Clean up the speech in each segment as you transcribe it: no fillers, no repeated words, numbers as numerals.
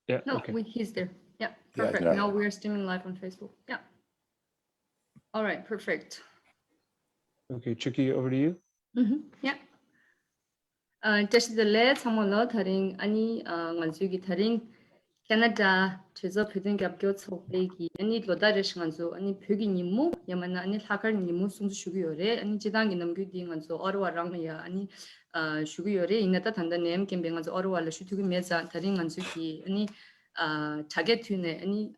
Yeah. No, Okay. he's there. Yeah, perfect. Now we're streaming live on Facebook. Yeah. All right, perfect. Okay, Chucky, over to you. Yeah. Just the last someone lot having any nganzugi taring Canada 최저 표준 갑교 속배기 아니 로다르시 nganzu 아니 표기 님무 야만나 아니 사갈 님무 숨수 주기요래 아니 지당이 넘기디 nganzu 어르와랑야 아니 주기요래 이나다 단단님 캠뱅 nganzu 어르와를 슈투기 메자 다ring nganzu기 아니 자게 튜네 아니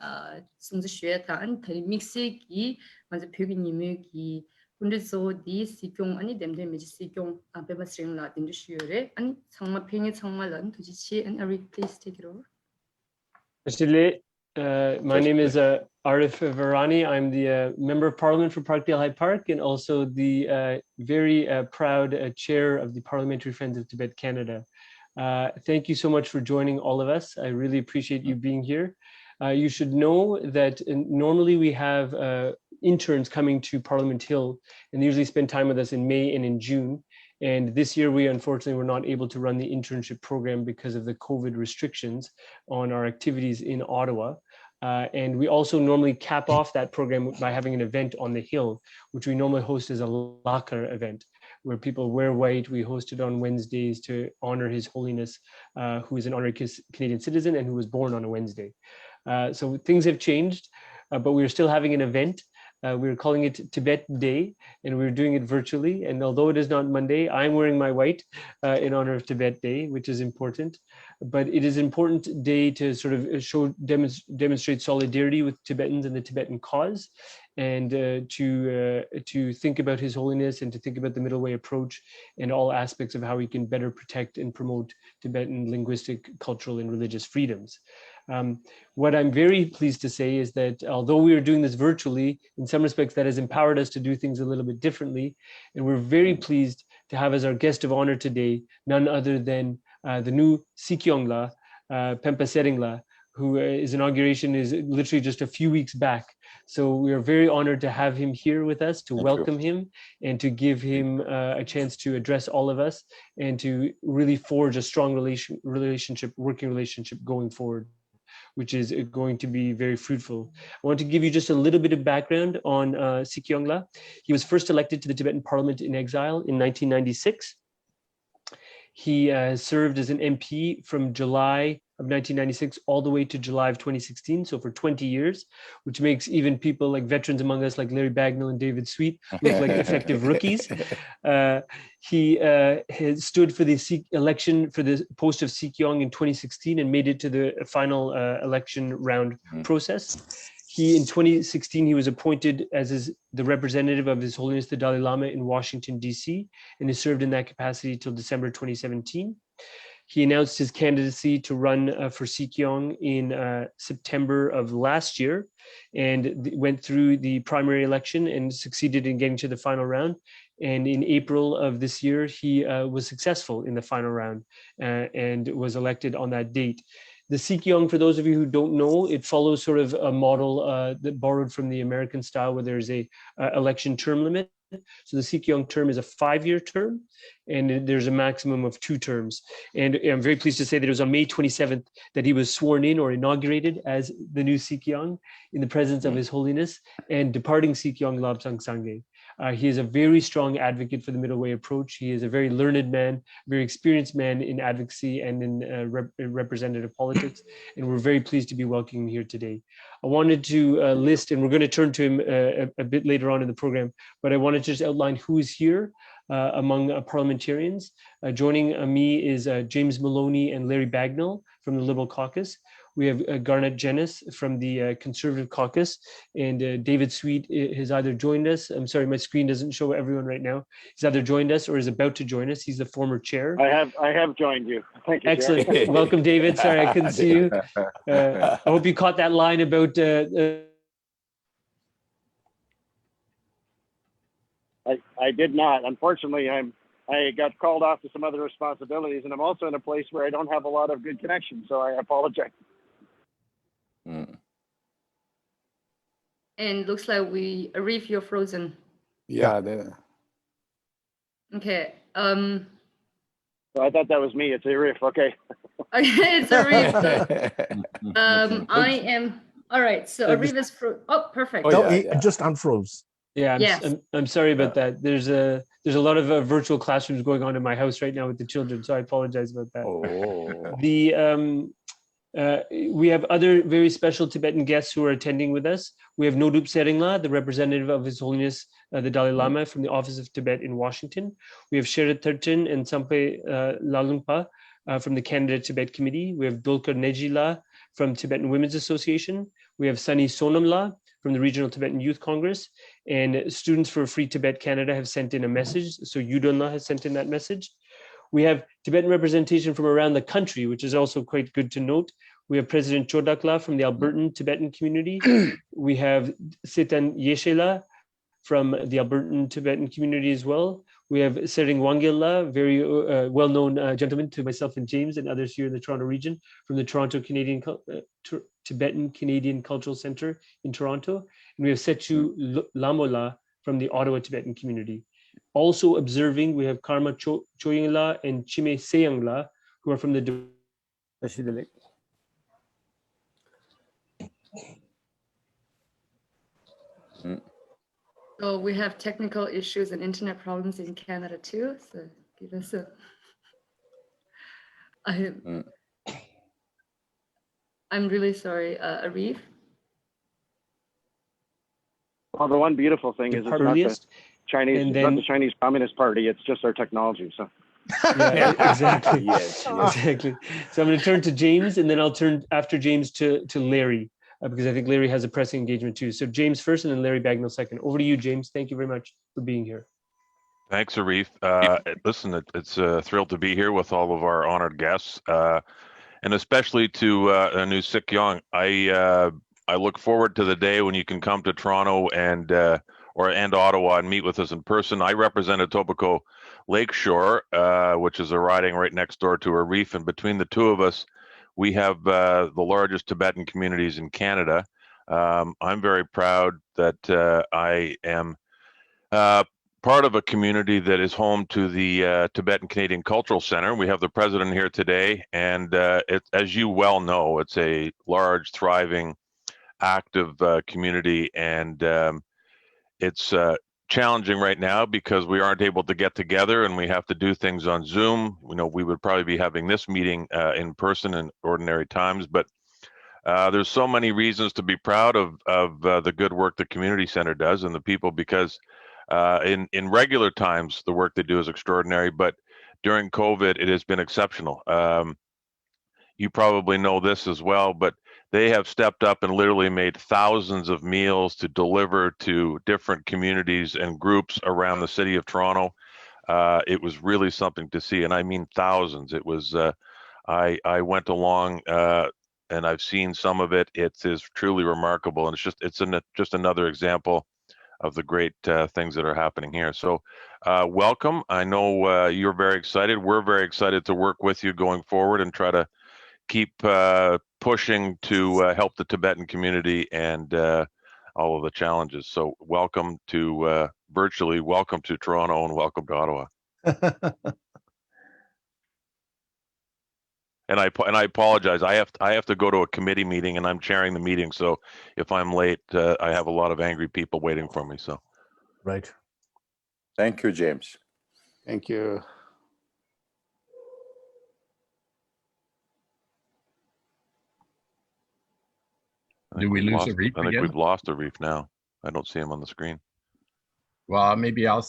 숨수 쉬었다 아니 다리 믹스기 nganzu 표기 님무기 근데 디 시경 아니 댐댐 미지 시경 Penpa Tsering la 딘도 쉬요래 아니 정말 팽이 정말은 도지치 and Ari please take it over. My name is Arif Varani. I'm the Member of Parliament for Parkdale High Park and also the very proud chair of the Parliamentary Friends of Tibet Canada. Thank you so much for joining all of us. I really appreciate you being here. You should know that normally we have interns coming to Parliament Hill and they usually spend time with us in May and in June. And this year, we unfortunately were not able to run the internship program because of the COVID restrictions on our activities in Ottawa. And we also normally cap off that program by having an event on the Hill, which we normally host as a Lakar event, where people wear white. We host it on Wednesdays to honor His Holiness, who is an honorary Canadian citizen and who was born on a Wednesday. So things have changed, but we're still having an event. We're calling it Tibet Day, and we're doing it virtually. And although it is not Monday, I'm wearing my white in honor of Tibet Day, which is important. But it is an important day to sort of demonstrate solidarity with Tibetans and the Tibetan cause, and to think about His Holiness and to think about the middle way approach and all aspects of how we can better protect and promote Tibetan linguistic, cultural, and religious freedoms. What I'm very pleased to say is that although we are doing this virtually, in some respects that has empowered us to do things a little bit differently. And we're very pleased to have as our guest of honor today, none other than the new Sikyong Penpa Tsering, whose inauguration is literally just a few weeks back. So we are very honored to have him here with us, to welcome him and to give him a chance to address all of us and to really forge a strong working relationship going forward, which is going to be very fruitful. I want to give you just a little bit of background on Sikyong. He was first elected to the Tibetan Parliament in exile in 1996. He served as an MP from July of 1996 all the way to July of 2016, so for 20 years, which makes even people like veterans among us like Larry Bagnall and David Sweet look like effective rookies. He has stood for the election for the post of Sikyong in 2016 and made it to the final election round process. In 2016, he was appointed as the representative of His Holiness the Dalai Lama in Washington, D.C., and has served in that capacity till December 2017. He announced his candidacy to run for Sikyong in September of last year and went through the primary election and succeeded in getting to the final round. And in April of this year, he was successful in the final round and was elected on that date. The Sikyong, for those of you who don't know, it follows sort of a model that borrowed from the American style where there's a election term limit. So the Sikyong term is a 5-year term, and there's a maximum of 2 terms. And I'm very pleased to say that it was on May 27th that he was sworn in or inaugurated as the new Sikyong in the presence of His Holiness and departing Sikyong Lobsang Sangye. He is a very strong advocate for the middle way approach. He is a very learned man, very experienced man in advocacy and in representative politics. And we're very pleased to be welcoming him here today. I wanted to list, and we're going to turn to him a bit later on in the program, but I wanted to just outline who is here among parliamentarians. Joining me is James Maloney and Larry Bagnall from the Liberal Caucus. We have Garnet Jennis from the Conservative Caucus, and David Sweet has either joined us. I'm sorry, my screen doesn't show everyone right now. He's either joined us or is about to join us. He's the former chair. I have joined you. Thank you. Excellent. Welcome, David. Sorry, I couldn't see you. I hope you caught that line about. I did not. Unfortunately, I got called off to some other responsibilities, and I'm also in a place where I don't have a lot of good connection, so I apologize. And looks like Arif, you're frozen. Yeah. Okay. So I thought that was me. It's Arif. Okay. Okay, it's Arif. I am, all right, so Arif is, oh, perfect. Oh, No, yeah, he yeah. just unfroze. Yeah, Yes. I'm sorry about that. There's a lot of virtual classrooms going on in my house right now with the children, so I apologize about that. Oh. We have other very special Tibetan guests who are attending with us. We have Nodup Seringla, the representative of His Holiness the Dalai Lama from the Office of Tibet in Washington. We have Sherat Turchin and Sampe Lalungpa from the Canada Tibet Committee. We have Dolkar Nejila from Tibetan Women's Association. We have Sunny Sonamla from the Regional Tibetan Youth Congress. And Students for Free Tibet Canada have sent in a message. So Yudonla has sent in that message. We have Tibetan representation from around the country, which is also quite good to note. We have President Chodakla from the Albertan Tibetan community. We have Sitan Yeshela from the Albertan Tibetan community as well. We have Sering Wangila, very well-known gentleman to myself and James and others here in the Toronto region, from the Toronto Tibetan Canadian Cultural Center in Toronto. And we have Sechu Lamola from the Ottawa Tibetan community. Also observing, we have Karma Choyingla and Chime Seyangla, who are from the So we have technical issues and internet problems in Canada too. So give us a. I'm really sorry, Arif. Well, the one beautiful thing is it's not the Chinese, and it's not the Chinese Communist Party. It's just our technology. So. Yeah, exactly. Yes. Exactly. So I'm going to turn to James, and then I'll turn after James to Larry, because I think Larry has a pressing engagement too. So James first, and then Larry Bagnall second. Over to you, James. Thank you very much for being here. Thanks, Arif. Listen, it's a thrill to be here with all of our honored guests, and especially to new Sikyong. I look forward to the day when you can come to Toronto and Ottawa and meet with us in person. I represent Etobicoke Lakeshore, which is a riding right next door to Arif, and between the two of us, we have the largest Tibetan communities in Canada. I'm very proud that I am part of a community that is home to the Tibetan Canadian Cultural Center. We have the president here today, and as you well know, it's a large, thriving, active community, and it's challenging right now because we aren't able to get together and we have to do things on Zoom. You know, we would probably be having this meeting in person in ordinary times, but there's so many reasons to be proud of the good work the community center does and the people, because in regular times the work they do is extraordinary, but during COVID it has been exceptional. You probably know this as well, but they have stepped up and literally made thousands of meals to deliver to different communities and groups around the city of Toronto. It was really something to see, and I mean thousands. It was, I went along and I've seen some of it. It is truly remarkable, and it's just another example of the great things that are happening here. So welcome. I know you're very excited. We're very excited to work with you going forward and try to keep pushing to help the Tibetan community and all of the challenges. So welcome to virtually welcome to Toronto and welcome to Ottawa. And I apologize. I have to go to a committee meeting and I'm chairing the meeting. So if I'm late, I have a lot of angry people waiting for me. So. Right. Thank you, James. Thank you. Do we lose Arif I think again? we've lost Arif now. I don't see him on the screen. Well, maybe I'll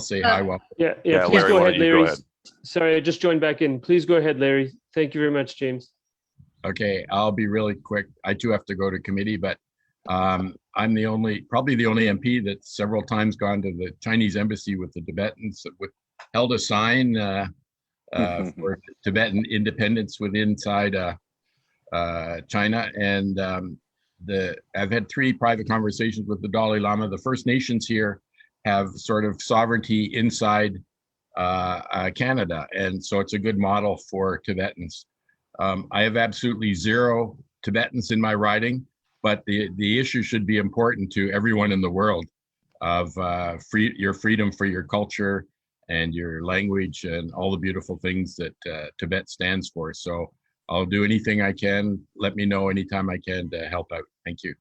say hi. Well, Yeah, Yeah, please Larry, go why ahead, don't you go Larry. ahead? Sorry, I just joined back in. Please go ahead, Larry. Thank you very much, James. okay, I'll be really quick. I too have to go to committee, but I'm probably the only MP that's several times gone to the Chinese embassy with the Tibetans, held a sign for Tibetan independence inside China, and I've had 3 private conversations with the Dalai Lama. The First Nations here have sort of sovereignty inside Canada, and so it's a good model for Tibetans. I have absolutely 0 Tibetans in my riding, but the issue should be important to everyone in the world of your freedom for your culture and your language and all the beautiful things that Tibet stands for. So I'll do anything I can. Let me know anytime I can to help out. Thank you.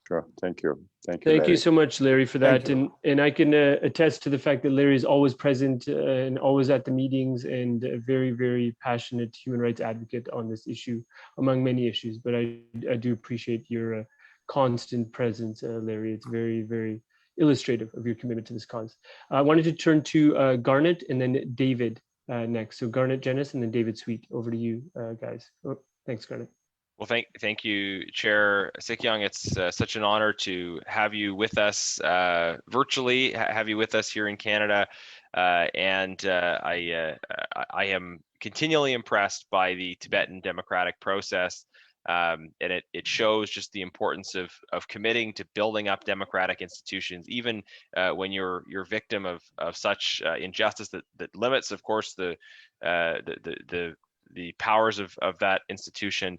Sure. Thank you. Thank you. Thank you Larry. so much, Larry, for Thank that. And I can attest to the fact that Larry is always present and always at the meetings, and a very, very passionate human rights advocate on this issue, among many issues. But I do appreciate your constant presence, Larry. It's very, very illustrative of your commitment to this cause. I wanted to turn to Garnet and then David next. So Garnet Jennis and then David Sweet. Over to you, guys. Oh, thanks, Garnet. Well, thank you, Chair Sikyong. It's such an honor to have you with us virtually, have you with us here in Canada, and I am continually impressed by the Tibetan democratic process, and it shows just the importance of committing to building up democratic institutions, even when you're victim of such injustice that limits, of course, the powers of that institution.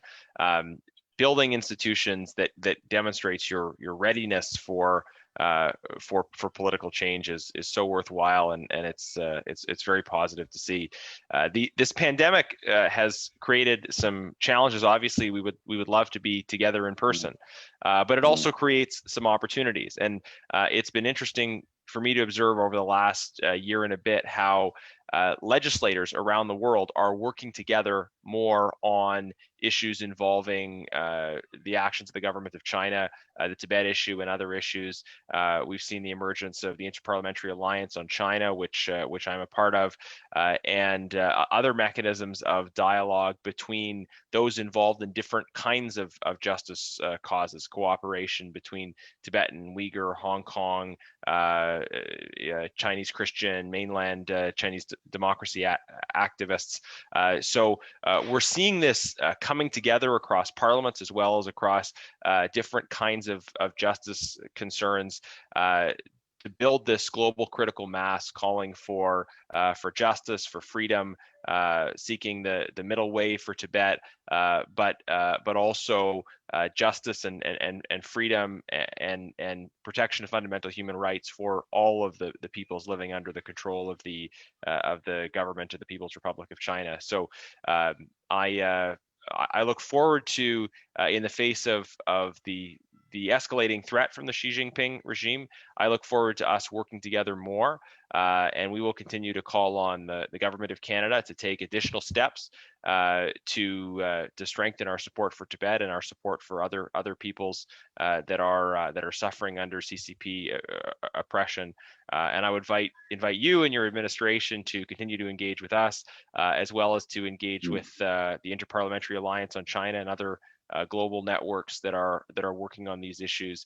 Building institutions that demonstrates your readiness for political change is so worthwhile, and it's very positive to see. This pandemic has created some challenges. Obviously, we would love to be together in person, but it also creates some opportunities, and it's been interesting for me to observe over the last year and a bit how legislators around the world are working together more on issues involving the actions of the government of China, the Tibet issue, and other issues. We've seen the emergence of the Interparliamentary Alliance on China, which I'm a part of, and other mechanisms of dialogue between those involved in different kinds of justice causes, cooperation between Tibetan, Uyghur, Hong Kong, Chinese Christian, mainland Chinese democracy activists. So we're seeing this coming together across parliaments as well as across different kinds of justice concerns to build this global critical mass, calling for justice, for freedom, seeking the middle way for Tibet, but also justice and freedom and protection of fundamental human rights for all of the peoples living under the control of the government of the People's Republic of China. So I look forward to, in the face of the escalating threat from the Xi Jinping regime, I look forward to us working together more, and we will continue to call on the government of Canada to take additional steps to strengthen our support for Tibet and our support for other peoples that are suffering under CCP oppression. And I would invite you and your administration to continue to engage with us, as well as to engage with the Interparliamentary Alliance on China and other global networks that are working on these issues.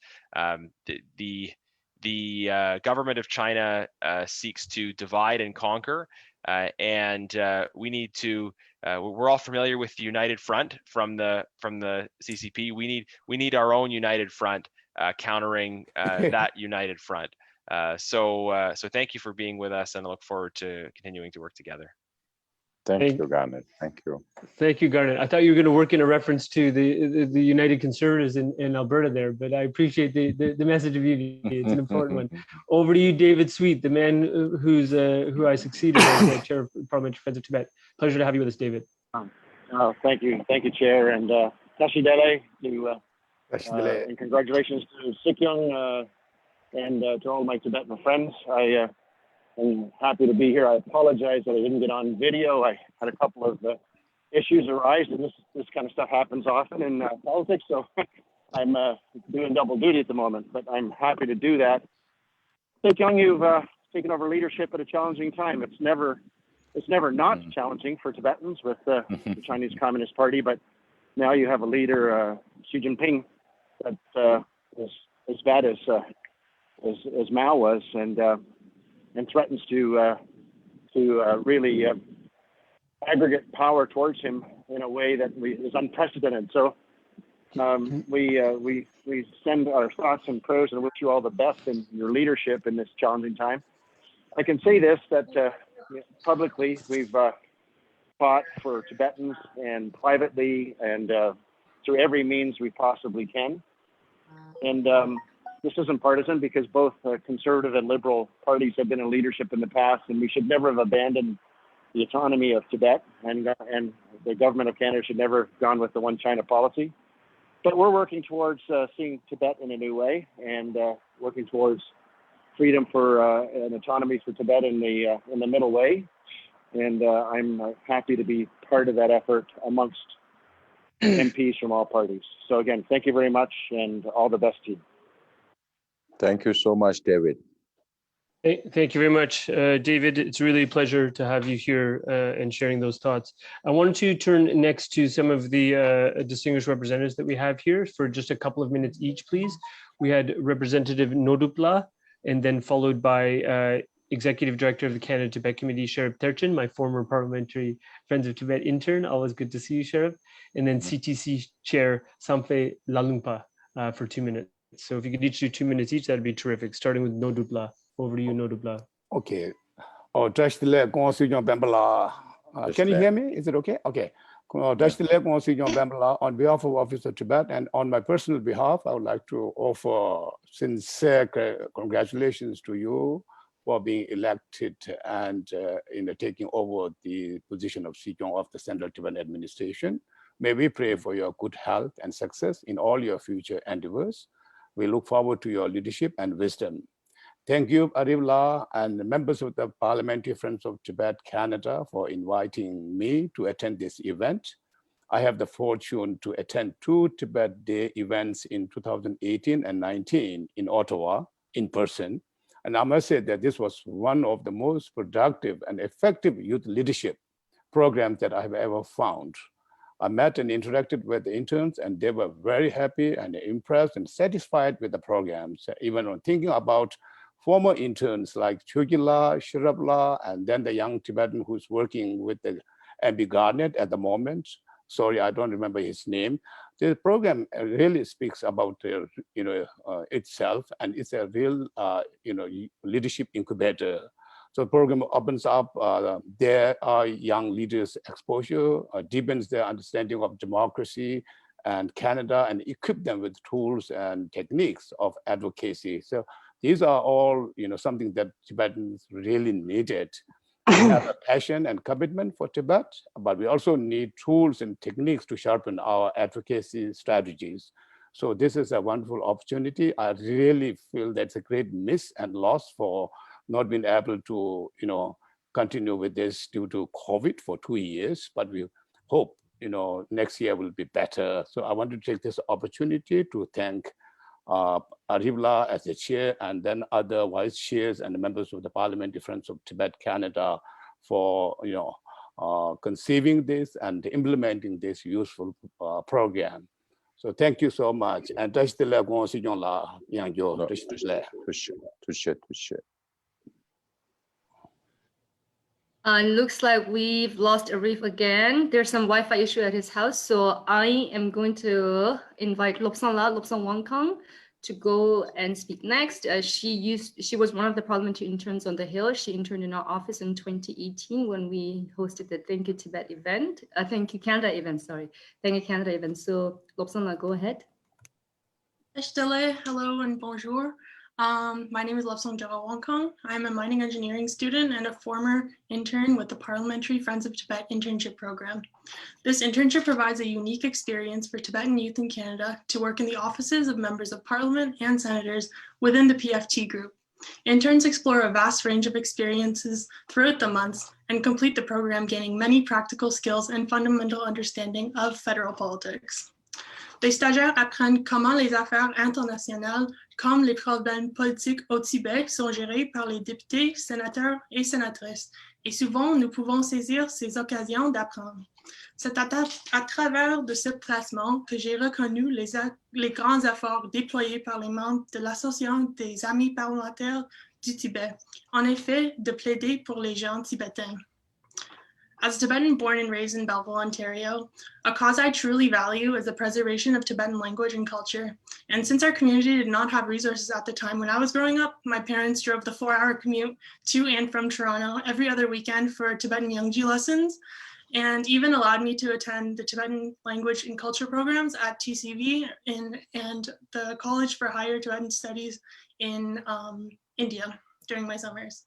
The government of China seeks to divide and conquer, and we need to. We're all familiar with the United Front from the CCP. We need our own United Front countering that United Front. So thank you for being with us, and I look forward to continuing to work together. Thank you, Garnet. Thank you. Thank you, Garnet. I thought you were going to work in a reference to the United Conservatives in Alberta there, but I appreciate the message of unity. It's an important one. Over to you, David Sweet, the man who I succeeded as the chair of Parliamentary Friends of Tibet. Pleasure to have you with us, David. Thank you, Chair, and Tashi Dele, and congratulations to Sikyong and to all my Tibetan friends. I'm happy to be here. I apologize that I didn't get on video. I had a couple of issues arise, and this kind of stuff happens often in politics, so I'm doing double duty at the moment, but I'm happy to do that. Sikyong, you've taken over leadership at a challenging time. It's never not challenging for Tibetans with the Chinese Communist Party, but now you have a leader, Xi Jinping, that is as bad as Mao was, and threatens to really aggregate power towards him in a way that is unprecedented. So we send our thoughts and prayers and wish you all the best in your leadership in this challenging time. I can say this, that publicly we've fought for Tibetans, and privately, and through every means we possibly can. And this isn't partisan, because both conservative and liberal parties have been in leadership in the past, and we should never have abandoned the autonomy of Tibet, and the government of Canada should never have gone with the one China policy. But we're working towards seeing Tibet in a new way, and working towards freedom for and autonomy for Tibet in the middle way. And I'm happy to be part of that effort amongst MPs from all parties. So again, thank you very much, and all the best to you. Thank you so much, David. Thank you very much, David. It's really a pleasure to have you here and sharing those thoughts. I wanted to turn next to some of the distinguished representatives that we have here for just a couple of minutes each, please. We had Representative Nodupla, and then followed by Executive Director of the Canada-Tibet Committee, Sheriff Terchin, my former Parliamentary Friends of Tibet intern. Always good to see you, Sheriff. And then CTC Chair Sampe Lalungpa for 2 minutes. So if you could each do 2 minutes each, that'd be terrific. Starting with Nodupla. Over to you, Nodupla. Okay. Oh, Sikyong Penpa. Can you hear me? Is it okay? Okay. Sikyong Penpa, on behalf of Office of Tibet and on my personal behalf, I would like to offer sincere congratulations to you for being elected and taking over the position of Sikyong of the Central Tibetan Administration. May we pray for your good health and success in all your future endeavors. We look forward to your leadership and wisdom. Thank you, Arivla, and the members of the Parliamentary Friends of Tibet Canada for inviting me to attend this event. I have the fortune to attend 2 Tibet Day events in 2018 and 19 in Ottawa in person. And I must say that this was one of the most productive and effective youth leadership programs that I have ever found. I met and interacted with the interns, and they were very happy and impressed and satisfied with the programs, even on thinking about former interns like Chugila, Shirabla, and then the young Tibetan who's working with the MB Garnet at the moment. Sorry, I don't remember his name. The program really speaks about itself, and it's a real leadership incubator. So the program opens up their young leaders' exposure, deepens their understanding of democracy and Canada, and equip them with tools and techniques of advocacy. So these are all, something that Tibetans really needed. We have a passion and commitment for Tibet, but we also need tools and techniques to sharpen our advocacy strategies. So this is a wonderful opportunity. I really feel that's a great miss and loss for not being able to, continue with this due to COVID for 2 years, but we hope, next year will be better. So I want to take this opportunity to thank Arivla as the chair, and then other vice chairs and the members of the Parliamentary Friends of Tibet Canada for conceiving this and implementing this useful program. So thank you so much. And looks like we've lost Arif again. There's some Wi-Fi issue at his house, so I am going to invite Lobsang Wangkang to go and speak next. She was one of the parliamentary interns on the Hill. She interned in our office in 2018 when we hosted the Thank You Tibet event. Thank You Canada event, sorry. Thank You Canada event. So Lobsang, go ahead. Hello and bonjour. My name is Lobsang Wangkang. I'm a mining engineering student and a former intern with the Parliamentary Friends of Tibet Internship Program. This internship provides a unique experience for Tibetan youth in Canada to work in the offices of members of parliament and senators within the PFT group. Interns explore a vast range of experiences throughout the months and complete the program, gaining many practical skills and fundamental understanding of federal politics. Les stagiaires apprennent comment les affaires internationales, comme les problèmes politiques au Tibet, sont gérés par les députés, sénateurs et sénatrices. Et souvent, nous pouvons saisir ces occasions d'apprendre. C'est à travers de ce placement que j'ai reconnu les grands efforts déployés par les membres de l'Association des Amis parlementaires du Tibet, en effet, de plaider pour les gens tibétains. As a Tibetan born and raised in Belleville, Ontario, a cause I truly value is the preservation of Tibetan language and culture. And since our community did not have resources at the time when I was growing up, my parents drove the 4-hour commute to and from Toronto every other weekend for Tibetan Yangji lessons, and even allowed me to attend the Tibetan language and culture programs at TCV and the College for Higher Tibetan Studies in India during my summers.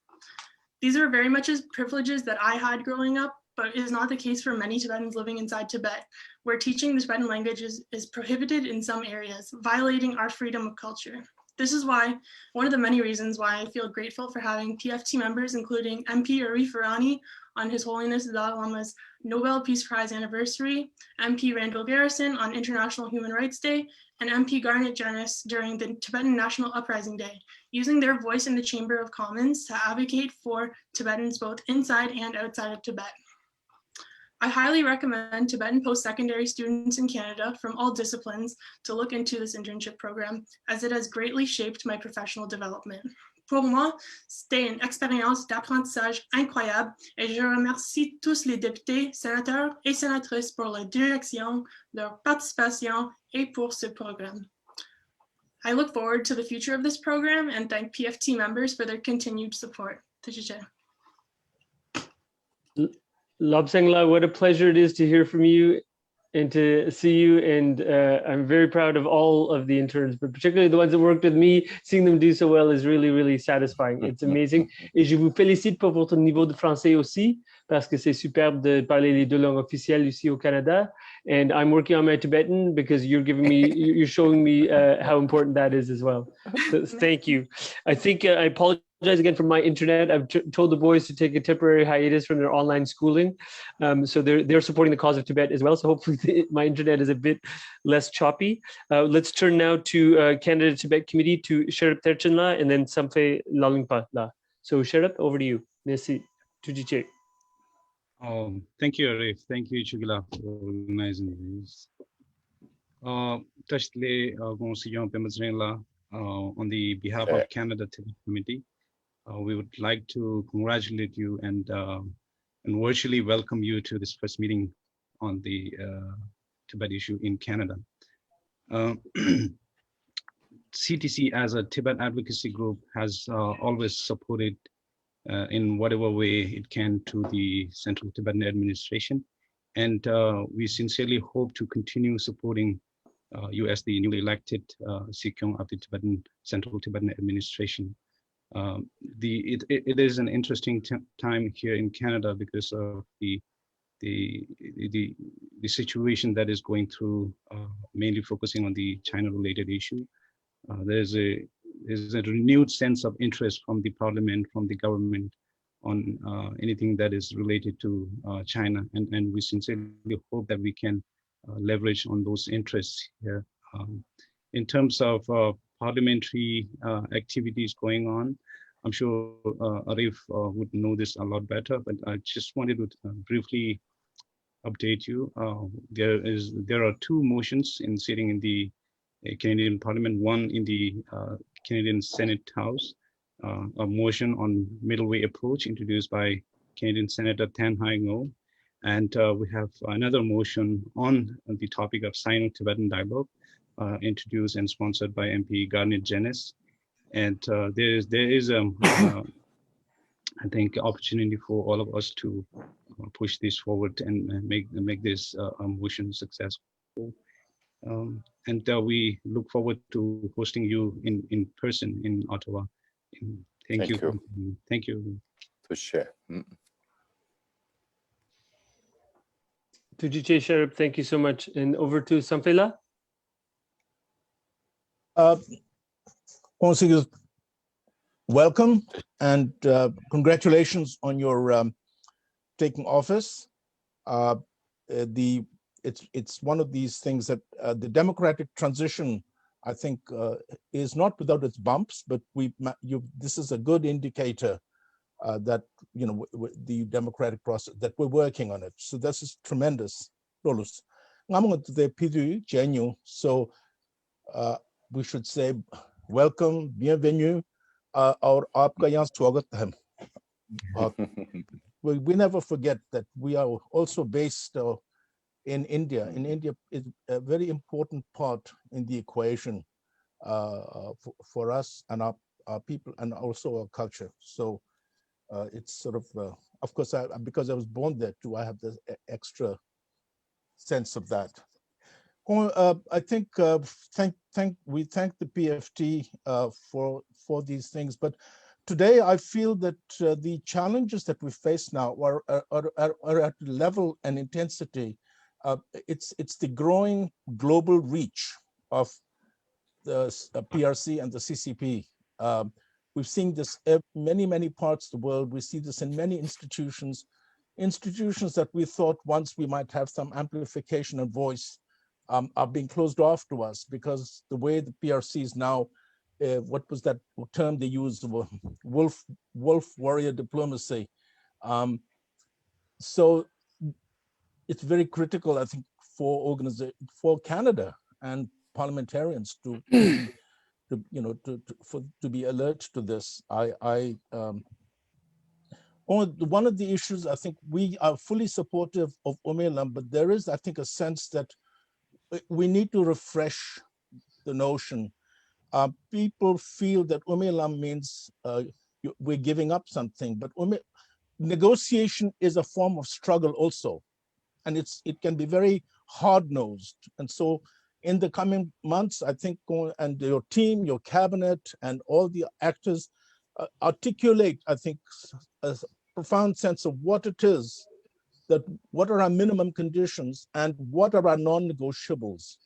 These are very much as privileges that I had growing up, but it is not the case for many Tibetans living inside Tibet, where teaching the Tibetan language is prohibited in some areas, violating our freedom of culture. This is why, one of the many reasons why I feel grateful for having PFT members, including MP Arif Irani on His Holiness the Dalai Lama's Nobel Peace Prize anniversary, MP Randall Garrison on International Human Rights Day, and MP Garnet Janis during the Tibetan National Uprising Day, using their voice in the Chamber of Commons to advocate for Tibetans both inside and outside of Tibet. I highly recommend Tibetan post-secondary students in Canada from all disciplines to look into this internship program, as it has greatly shaped my professional development. Pour moi, c'était une expérience d'apprentissage incroyable et je remercie tous les députés, sénateurs et sénatrices pour leur direction, leur participation et pour ce programme. I look forward to the future of this program and thank PFT members for their continued support. Lobsang, what a pleasure it is to hear from you and to see you. And I'm very proud of all of the interns, but particularly the ones that worked with me. Seeing them do so well is really, really satisfying. It's amazing. Et je vous félicite pour votre niveau de français aussi, parce que c'est superbe de parler les deux langues officielles ici au Canada. And I'm working on my Tibetan because you're you're showing me how important that is as well. So thank you. I think I apologize again for my internet. I've told the boys to take a temporary hiatus from their online schooling. So they're supporting the cause of Tibet as well. So hopefully my internet is a bit less choppy. Let's turn now to Canada Tibet Committee, to Sherip Terchenla and then Samphe Lalingpa La. So Sherip, over to you. Merci. Tujiche. Thank you, Arif. Thank you, Chugila, for organizing this. Tashtle Sikyong Penpa Tsering on the behalf of Canada Tibet Committee, we would like to congratulate you and virtually welcome you to this first meeting on the Tibet issue in Canada. CTC as a Tibet advocacy group has always supported in whatever way it can to the Central Tibetan Administration. And we sincerely hope to continue supporting you as the newly elected Sikyong of the Central Tibetan Administration. It is an interesting time here in Canada because of the situation that is going through, mainly focusing on the China-related issue. There's a renewed sense of interest from the parliament, from the government, on anything that is related to China, and we sincerely hope that we can leverage on those interests here. In terms of parliamentary activities going on, I'm sure Arif would know this a lot better, but I just wanted to briefly update you. There are two motions sitting in the Canadian Parliament, one in the Canadian Senate House, a motion on middle way approach introduced by Canadian Senator Tan Hai Ngo, and we have another motion on the topic of Sino-Tibetan dialogue, introduced and sponsored by MP Garnet Janis. And there is I think opportunity for all of us to push this forward and make this motion successful. And we look forward to hosting you in person in Ottawa. Thank you. Thank you. For sure. Tujiche Sherip, thank you so much. And over to Samphela. Welcome and congratulations on your taking office. It's one of these things that the democratic transition, I think, is not without its bumps, but this is a good indicator that the democratic process, that we're working on it. So this is tremendous. So we should say welcome, bienvenue, और आपका यहाँ स्वागत है. We never forget that we are also based in India. In India is a very important part in the equation for us and our people and also our culture. So it's sort of course, because I was born there too, I have this extra sense of that. I think we thank the PFT for these things, but today I feel that the challenges that we face now are at a level and intensity. It's the growing global reach of the PRC and the CCP. We've seen this in many parts of the world. We see this in many institutions that we thought once we might have some amplification and voice are being closed off to us because the way the PRC is now, what was that term they used, wolf warrior diplomacy. So it's very critical, I think, for Canada and parliamentarians to be alert to this. One of the issues, I think we are fully supportive of Umelam, but there is, I think, a sense that we need to refresh the notion. People feel that Umelam means we're giving up something, but negotiation is a form of struggle also, and it can be very hard-nosed. And so in the coming months, I think, and your team, your cabinet, and all the actors articulate, I think, a profound sense of what it is, that what are our minimum conditions and what are our non-negotiables.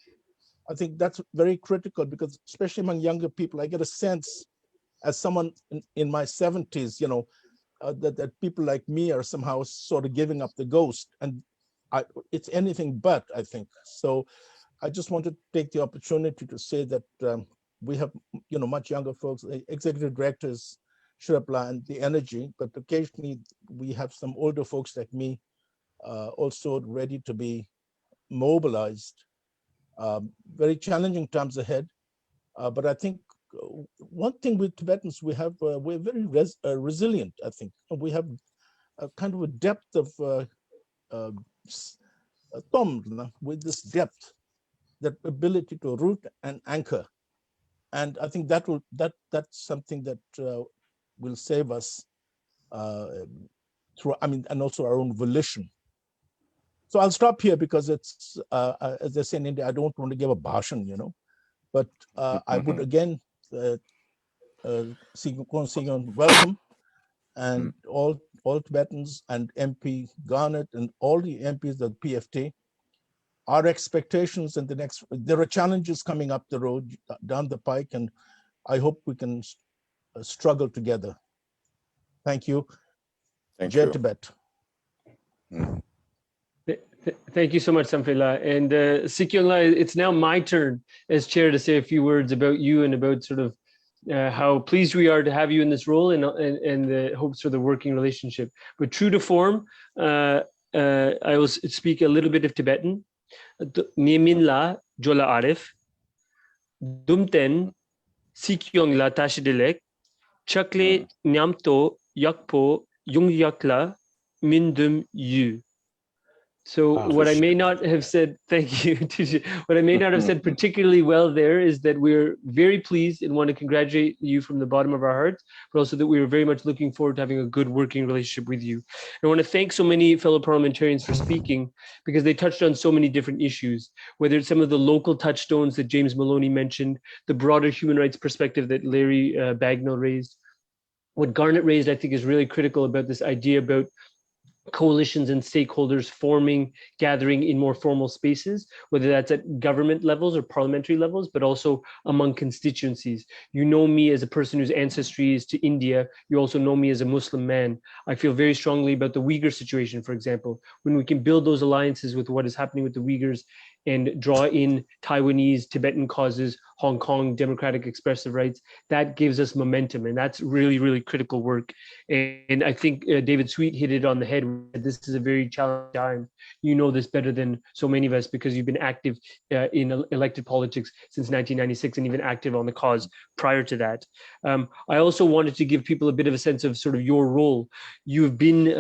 I think that's very critical because especially among younger people, I get a sense as someone in my 70s, that people like me are somehow sort of giving up the ghost, and it's anything but, I think. So I just want to take the opportunity to say that we have, much younger folks, executive directors should apply and the energy, but occasionally we have some older folks like me also ready to be mobilized. Very challenging times ahead, but I think one thing with Tibetans, we're very resilient, I think. We have a kind of a depth of with this depth, that ability to root and anchor. And I think that's something that will save us and also our own volition. So I'll stop here because it's, as they say in India, I don't want to give a bhashan, but I would again, Sikyong, welcome, and all Tibetans and MP Garnet and all the MPs of PFT. Our expectations in there are challenges coming up the road, down the pike, and I hope we can struggle together. Thank you. Thank Jai you. Tibet. Thank you so much, Samphila. And Sikyong, it's now my turn as chair to say a few words about you and about sort of how pleased we are to have you in this role and the hopes for the working relationship. But true to form, I will speak a little bit of Tibetan. Niemin la jola arif, dumten Sikyong la tashidelek, chakle nyamto yakpo yungyakla mindum yu. So what I may not have said, thank you, what I may not have said particularly well there is that we're very pleased and want to congratulate you from the bottom of our hearts, but also that we were very much looking forward to having a good working relationship with you. And I want to thank so many fellow parliamentarians for speaking because they touched on so many different issues, whether it's some of the local touchstones that James Maloney mentioned, the broader human rights perspective that Larry Bagnall raised. What Garnet raised, I think, is really critical about this idea about coalitions and stakeholders forming, gathering in more formal spaces, whether that's at government levels or parliamentary levels, but also among constituencies. You know me as a person whose ancestry is to India. You also know me as a Muslim man. I feel very strongly about the Uyghur situation, for example. When we can build those alliances with what is happening with the Uyghurs and draw in Taiwanese, Tibetan causes, Hong Kong, democratic expressive rights, that gives us momentum. And that's really, really critical work. And I think David Sweet hit it on the head. This is a very challenging time. You know this better than so many of us because you've been active in elected politics since 1996 and even active on the cause prior to that. I also wanted to give people a bit of a sense of sort of your role. You've been,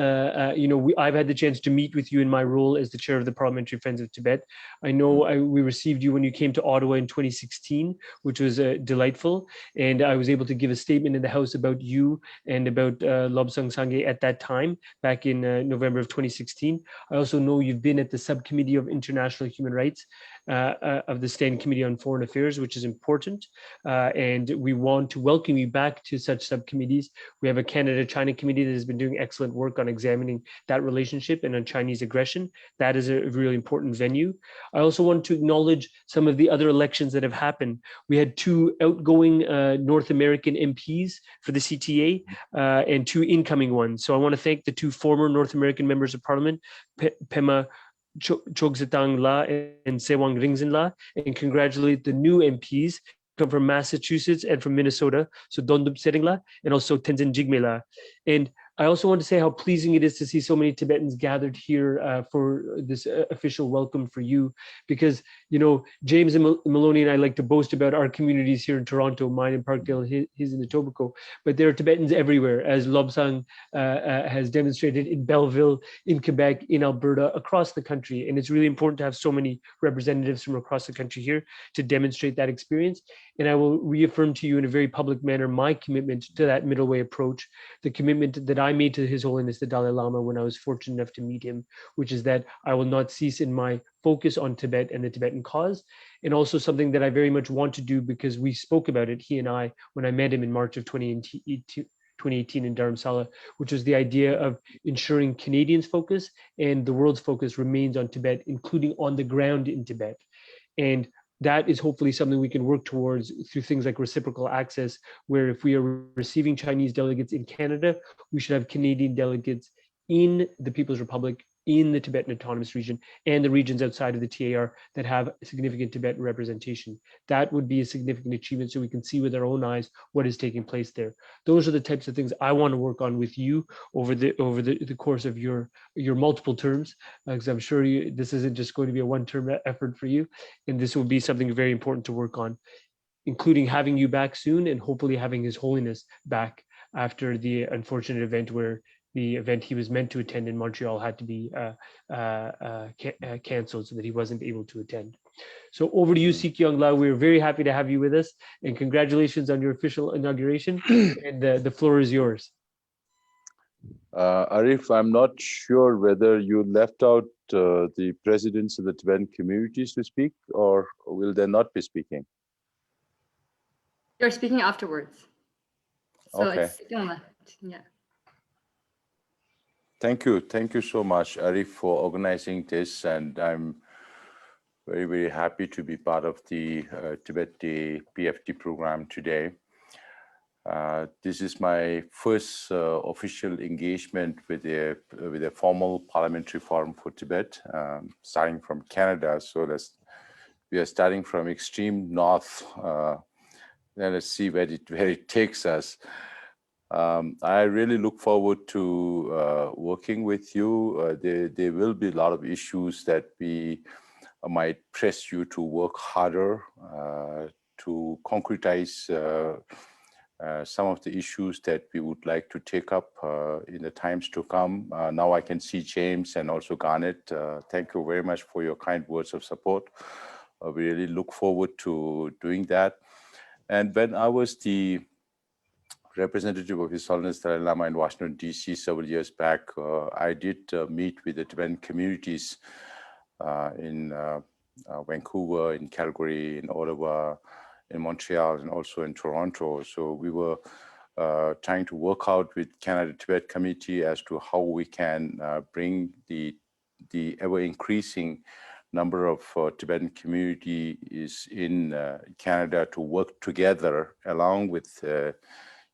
I've had the chance to meet with you in my role as the chair of the Parliamentary Friends of Tibet. I know we received you when you came to Ottawa in 2016, which was delightful. And I was able to give a statement in the House about you and about Lobsang Sangye at that time, back in November of 2016. I also know you've been at the Subcommittee of International Human Rights of the Standing Committee on Foreign Affairs, which is important. And we want to welcome you back to such subcommittees. We have a Canada-China committee that has been doing excellent work on examining that relationship and on Chinese aggression. That is a really important venue. I also want to acknowledge some of the other elections that have happened. We had 2 outgoing North American MPs for the CTA and 2 incoming ones. So I want to thank the 2 former North American members of Parliament, Pema Chogzitang La and Sewang Ringzin La, and congratulate the new MPs come from Massachusetts and from Minnesota, so Dondup Sering La and also Tenzin Jigme La. And I also want to say how pleasing it is to see so many Tibetans gathered here for this official welcome for you, because, you know, James and Maloney and I like to boast about our communities here in Toronto, mine in Parkdale, his in Etobicoke, but there are Tibetans everywhere, as Lobsang has demonstrated in Belleville, in Quebec, in Alberta, across the country. And it's really important to have so many representatives from across the country here to demonstrate that experience. And I will reaffirm to you in a very public manner my commitment to that middle way approach, the commitment that I made to His Holiness the Dalai Lama when I was fortunate enough to meet him, which is that I will not cease in my focus on Tibet and the Tibetan cause, and also something that I very much want to do because we spoke about it, he and I, when I met him in March of 2018 in Dharamsala, which was the idea of ensuring Canadians' focus and the world's focus remains on Tibet, including on the ground in Tibet. And that is hopefully something we can work towards through things like reciprocal access, where if we are receiving Chinese delegates in Canada, we should have Canadian delegates in the People's Republic, in the Tibetan Autonomous Region, and the regions outside of the TAR that have significant Tibetan representation. That would be a significant achievement, so we can see with our own eyes what is taking place there. Those are the types of things I want to work on with you over the course of your multiple terms, because I'm sure this isn't just going to be a one-term effort for you, and this will be something very important to work on, including having you back soon and hopefully having His Holiness back after the unfortunate event where the event he was meant to attend in Montreal had to be canceled so that he wasn't able to attend. So over to you, Sikyong La. We're very happy to have you with us, and congratulations on your official inauguration. And the floor is yours. Arif, I'm not sure whether you left out the presidents of the Tibetan communities to speak, or will they not be speaking? You're speaking afterwards. So okay. It's Sikyong La. Yeah. Thank you so much, Arif, for organizing this, and I'm very, very happy to be part of the Tibettv PFT program today. This is my first official engagement with a formal parliamentary forum for Tibet, starting from Canada. So we are starting from extreme north. Then let's see where it takes us. I really look forward to working with you. There will be a lot of issues that we might press you to work harder to concretize some of the issues that we would like to take up in the times to come. Now I can see James and also Garnet. Thank you very much for your kind words of support. We really look forward to doing that. And when I was the representative of His Holiness Dalai Lama in Washington, D.C. several years back, I did meet with the Tibetan communities in Vancouver, in Calgary, in Ottawa, in Montreal, and also in Toronto. So we were trying to work out with Canada-Tibet Committee as to how we can bring the ever-increasing number of Tibetan communities in Canada to work together along with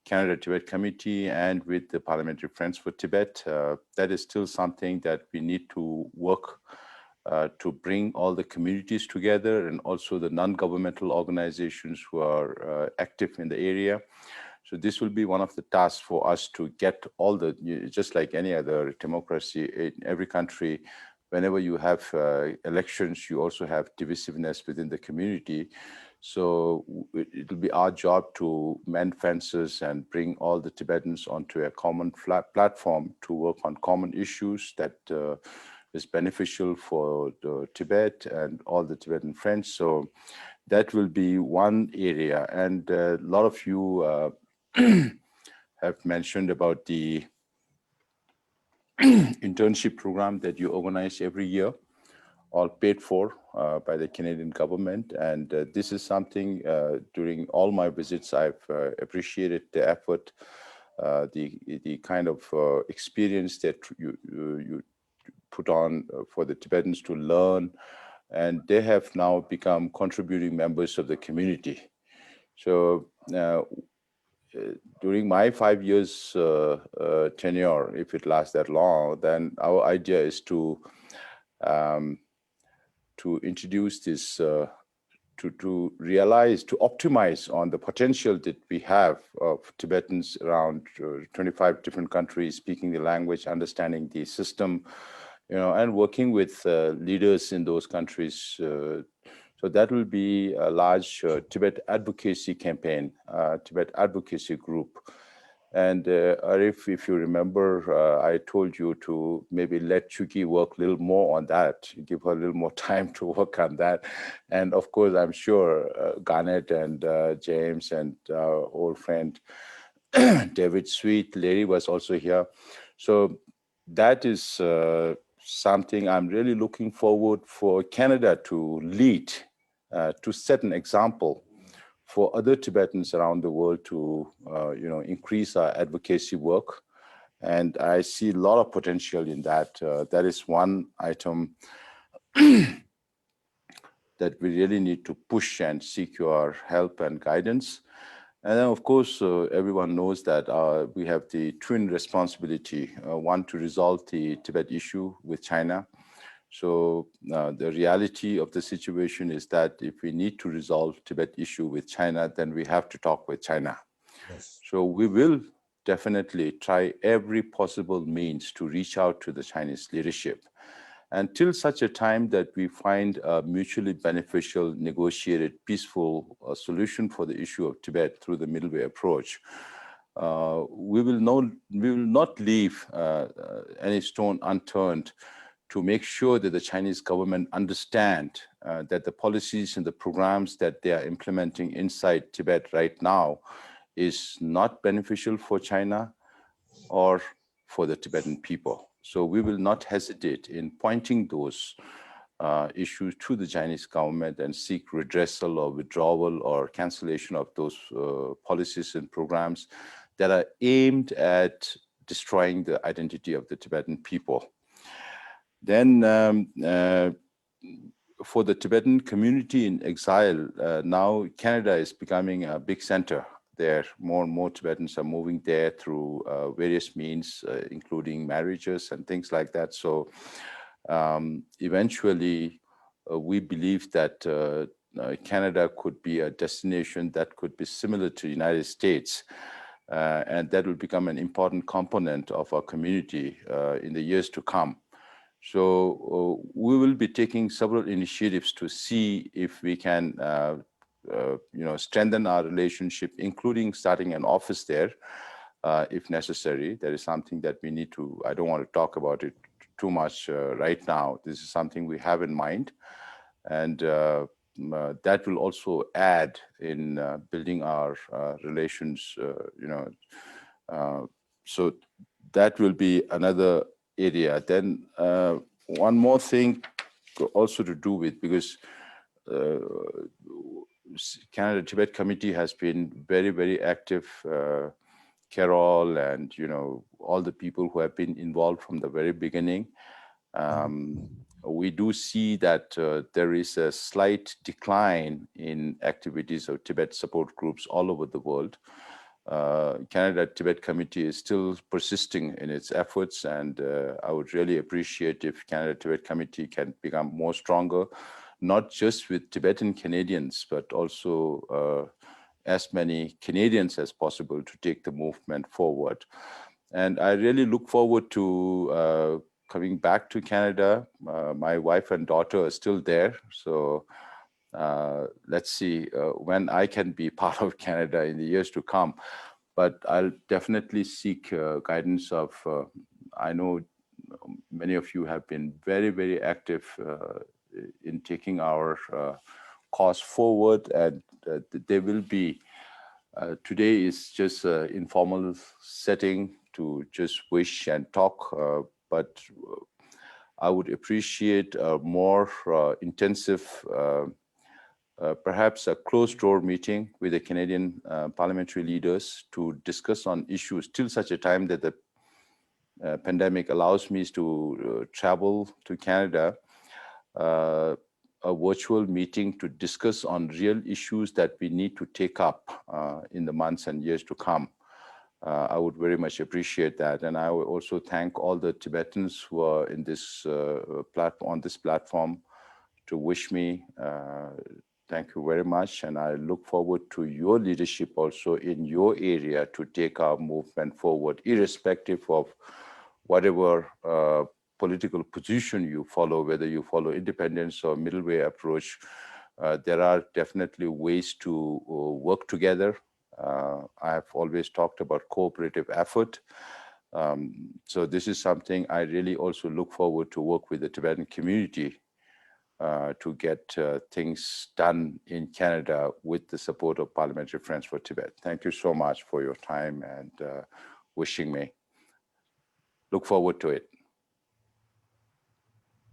Canada-Tibet Committee and with the Parliamentary Friends for Tibet. That is still something that we need to work to bring all the communities together, and also the non-governmental organizations who are active in the area. So this will be one of the tasks for us to get all the, just like any other democracy in every country, whenever you have elections, you also have divisiveness within the community. So it will be our job to mend fences and bring all the Tibetans onto a common platform to work on common issues that is beneficial for the Tibet and all the Tibetan friends. So that will be one area. And a lot of you have mentioned about the internship program that you organize every year. all paid for by the Canadian government. And this is something during all my visits, I've appreciated the effort, the kind of experience that you put on for the Tibetans to learn. And they have now become contributing members of the community. So during my 5 years tenure, if it lasts that long, then our idea is to introduce this, to realize, to optimize on the potential that we have of Tibetans around 25 different countries, speaking the language, understanding the system, and working with leaders in those countries. So that will be a large Tibet advocacy campaign, Tibet advocacy group. And Arif, if you remember, I told you to maybe let Chuki work a little more on that, give her a little more time to work on that. And of course, I'm sure Garnet and James and our old friend David Sweet, Larry was also here. So that is something I'm really looking forward for Canada to lead, to set an example for other Tibetans around the world to, increase our advocacy work. And I see a lot of potential in that. That is one item that we really need to push and seek your help and guidance. And then, of course, everyone knows that we have the twin responsibility, one to resolve the Tibet issue with China. So the reality of the situation is that if we need to resolve Tibet issue with China, then we have to talk with China. Yes. So we will definitely try every possible means to reach out to the Chinese leadership until such a time that we find a mutually beneficial, negotiated, peaceful solution for the issue of Tibet through the middle way approach. We will not leave any stone unturned to make sure that the Chinese government understand that the policies and the programs that they are implementing inside Tibet right now is not beneficial for China or for the Tibetan people. So we will not hesitate in pointing those issues to the Chinese government and seek redressal or withdrawal or cancellation of those policies and programs that are aimed at destroying the identity of the Tibetan people. Then for the Tibetan community in exile, now Canada is becoming a big center there. More and more Tibetans are moving there through various means, including marriages and things like that. So eventually, we believe that Canada could be a destination that could be similar to the United States. And that will become an important component of our community in the years to come. So we will be taking several initiatives to see if we can, strengthen our relationship, including starting an office there, if necessary. That is something that we need to. I don't want to talk about it too much right now. This is something we have in mind, and that will also add in building our relations. So that will be another area. Then one more thing also to do with, because Canada Tibet Committee has been very, very active. Carol and all the people who have been involved from the very beginning. We do see that there is a slight decline in activities of Tibet support groups all over the world. Canada Tibet Committee is still persisting in its efforts, and I would really appreciate if Canada Tibet Committee can become more stronger, not just with Tibetan Canadians, but also as many Canadians as possible to take the movement forward. And I really look forward to coming back to Canada. My wife and daughter are still there, so let's see when I can be part of Canada in the years to come. But I'll definitely seek guidance of, I know many of you have been very, very active in taking our cause forward, and there will be, today is just an informal setting to just wish and talk, but I would appreciate a more intensive, perhaps a closed-door meeting with the Canadian parliamentary leaders to discuss on issues till such a time that the pandemic allows me to travel to Canada, a virtual meeting to discuss on real issues that we need to take up in the months and years to come. I would very much appreciate that. And I would also thank all the Tibetans who are in this on this platform to wish me. Thank you very much. And I look forward to your leadership also in your area to take our movement forward, irrespective of whatever political position you follow, whether you follow independence or middle way approach. There are definitely ways to work together. I have always talked about cooperative effort. So this is something I really also look forward to work with the Tibetan community to get things done in Canada with the support of Parliamentary Friends for Tibet. Thank you so much for your time and wishing me. Look forward to it.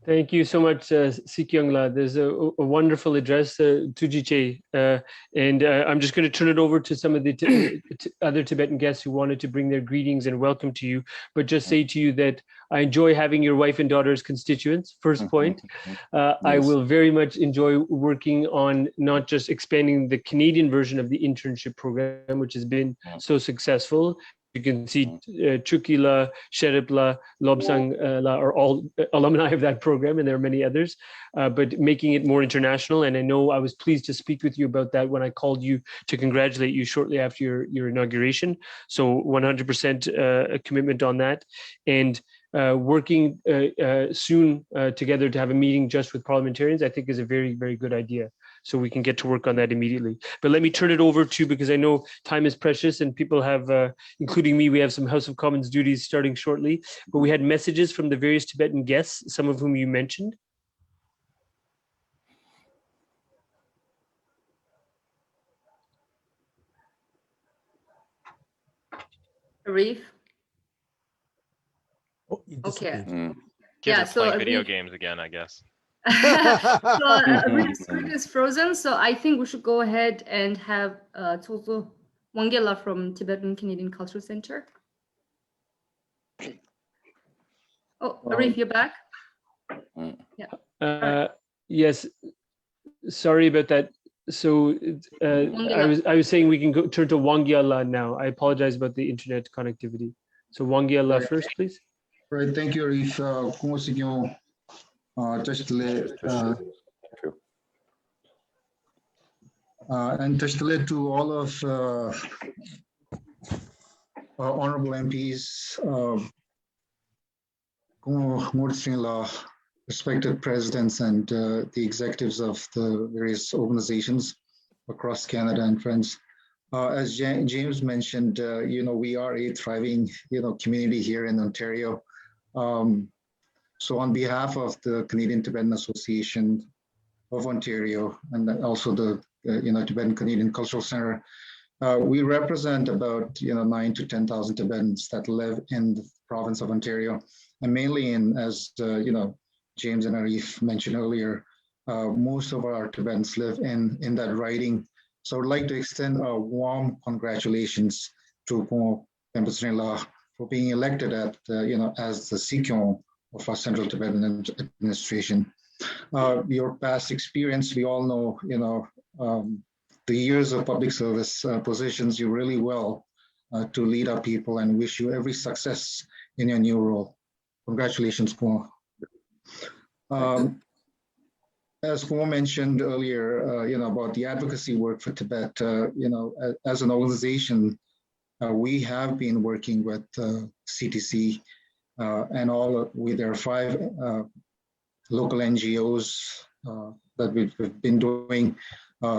Thank you so much, Sikyong La. There's a wonderful address, Tujiche, and I'm just going to turn it over to some of the other Tibetan guests who wanted to bring their greetings and welcome to you, but just say to you that I enjoy having your wife and daughter as constituents, first point. Yes. I will very much enjoy working on not just expanding the Canadian version of the internship program, which has been so successful. You can see Chukila, Sheripla, Lobsang La are all alumni of that program, and there are many others, but making it more international. And I know I was pleased to speak with you about that when I called you to congratulate you shortly after your inauguration. So 100% a commitment on that. And working soon together to have a meeting just with parliamentarians, I think is a very, very good idea. So we can get to work on that immediately. But let me turn it over to, because I know time is precious and people have, including me, we have some House of Commons duties starting shortly, but we had messages from the various Tibetan guests, some of whom you mentioned. Arif? Oh, okay. Kids yeah, are so playing video games again, I guess. So Arif's screen is frozen, so I think we should go ahead and have Tozo Wangela from Tibetan Canadian Cultural Center. Oh, Arif, you're back? Yeah. Yes, sorry about that. So I was saying we can turn to Wangyala now. I apologize about the internet connectivity. So Wangyala first, please. Right, thank you, Arif. And to all of honorable MPs, respected presidents, and the executives of the various organizations across Canada and friends. As James mentioned, we are a thriving, community here in Ontario. So on behalf of the Canadian Tibetan Association of Ontario and also the Tibetan Canadian Cultural Center, we represent about 9,000 to 10,000 Tibetans that live in the province of Ontario, and mainly as James and Arif mentioned earlier, most of our Tibetans live in that riding. So I'd like to extend a warm congratulations to Sikyong Penpa Tsering for being elected as the Sikyong of our Central Tibetan Administration. Your past experience, we all know, the years of public service positions you really well to lead our people, and wish you every success in your new role. Congratulations, Kuo. As Kuo mentioned earlier, about the advocacy work for Tibet, as an organization, we have been working with CTC and there are 5 local NGOs that we've been doing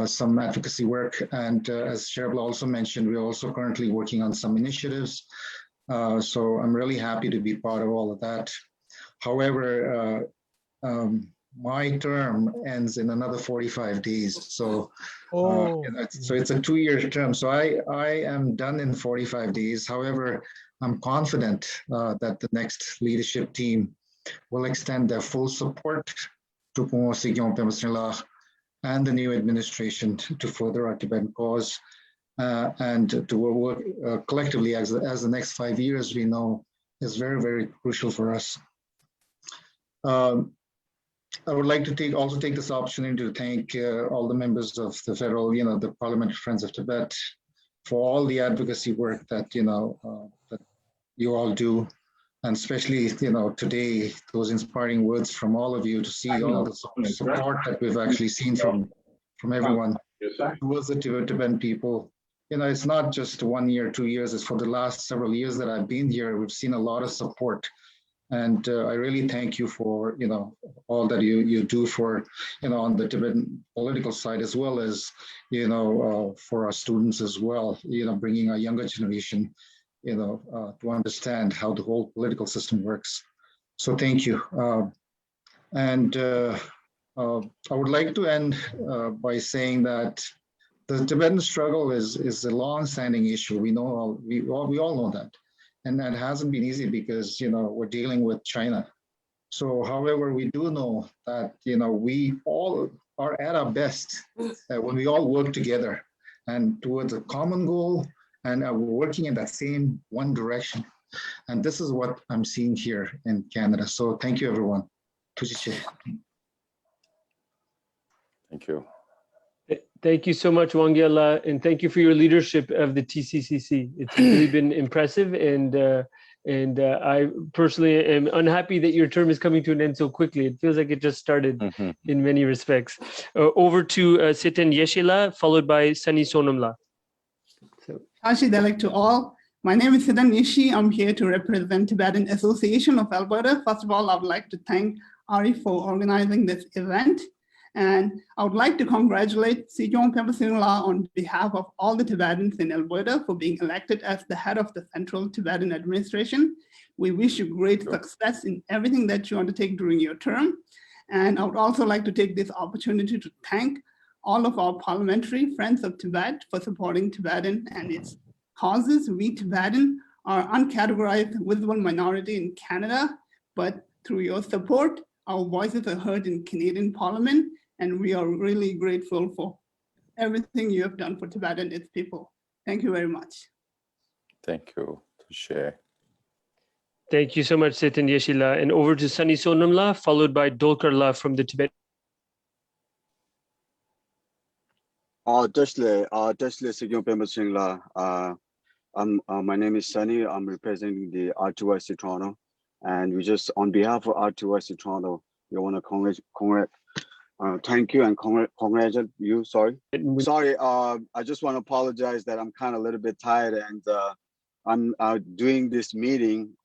some advocacy work. And as Sheribla also mentioned, we're also currently working on some initiatives. So I'm really happy to be part of all of that. However, my term ends in another 45 days. So, so it's a 2-year term. So I am done in 45 days. However, I'm confident that the next leadership team will extend their full support to Sikyong Penpa Tsering and the new administration to further our Tibetan cause and to work collectively as the next 5 years we know is very, very crucial for us. I would like to also take this opportunity to thank all the members of the federal, the Parliamentary Friends of Tibet for all the advocacy work that, that you all do. And especially, today, those inspiring words from all of you to see all the support that we've actually seen from everyone towards the Tibetan people. It's not just 1 year, 2 years, it's for the last several years that I've been here. We've seen a lot of support. And I really thank you for, all that you do for, on the Tibetan political side, as well as, for our students as well, bringing our younger generation, to understand how the whole political system works. So thank you. I would like to end by saying that the Tibetan struggle is a long-standing issue. We all know that. And that hasn't been easy because, we're dealing with China. So, however, we do know that, we all are at our best when we all work together and towards a common goal and we're working in that same one direction. And this is what I'm seeing here in Canada. So thank you, everyone. Thank you. Thank you so much, Wangyala, and thank you for your leadership of the TCCC. It's really been impressive, and I personally am unhappy that your term is coming to an end so quickly. It feels like it just started in many respects. Over to Sitan Yeshila, followed by Sunny Sonamla. Tashi Delek to all. My name is Sitan Yeshi. I'm here to represent Tibetan Association of Alberta. First of all, I would like to thank Ari for organizing this event. And I would like to congratulate Sikyong Penpa Tsering on behalf of all the Tibetans in Alberta for being elected as the head of the Central Tibetan Administration. We wish you great success in everything that you undertake during your term. And I would also like to take this opportunity to thank all of our parliamentary friends of Tibet for supporting Tibetan and its causes. We Tibetan are uncategorized visible minority in Canada, but through your support, our voices are heard in Canadian Parliament, and we are really grateful for everything you have done for Tibet and its people. Thank you very much. Thank you to share. Thank you so much, Sitan Yeshila. And over to Sunny Sonamla, followed by Dolkarla from the Tibet. Sikyong Penpa Tsering. My name is Sunny. I'm representing the R2IC Toronto. And we just, on behalf of R2IC Toronto, we want to thank you and congratulate you. Sorry, I just want to apologize that I'm kind of a little bit tired, and I'm doing this meeting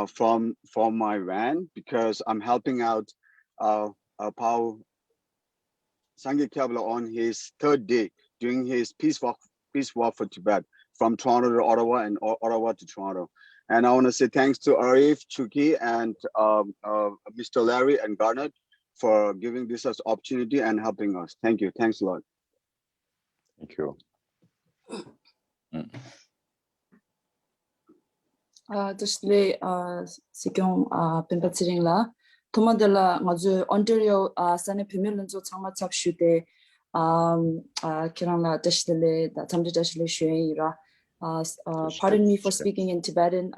from my van because I'm helping out Pao Sangye Kyabla on his third day doing his peace walk for Tibet from Toronto to Ottawa and Ottawa to Toronto. And I want to say thanks to Arif, Chuki, and Mr. Larry and Garnet for giving this as opportunity and helping us. Thank you. Thanks a lot. Thank you. Today, Sikyong Penpa Tsering la Tomadela ngaju Ontario Sane Pimilanzo Changma Chapshude Kirangla Dashdele Tamde Dashle Shuira. Pardon me for speaking in Tibetan.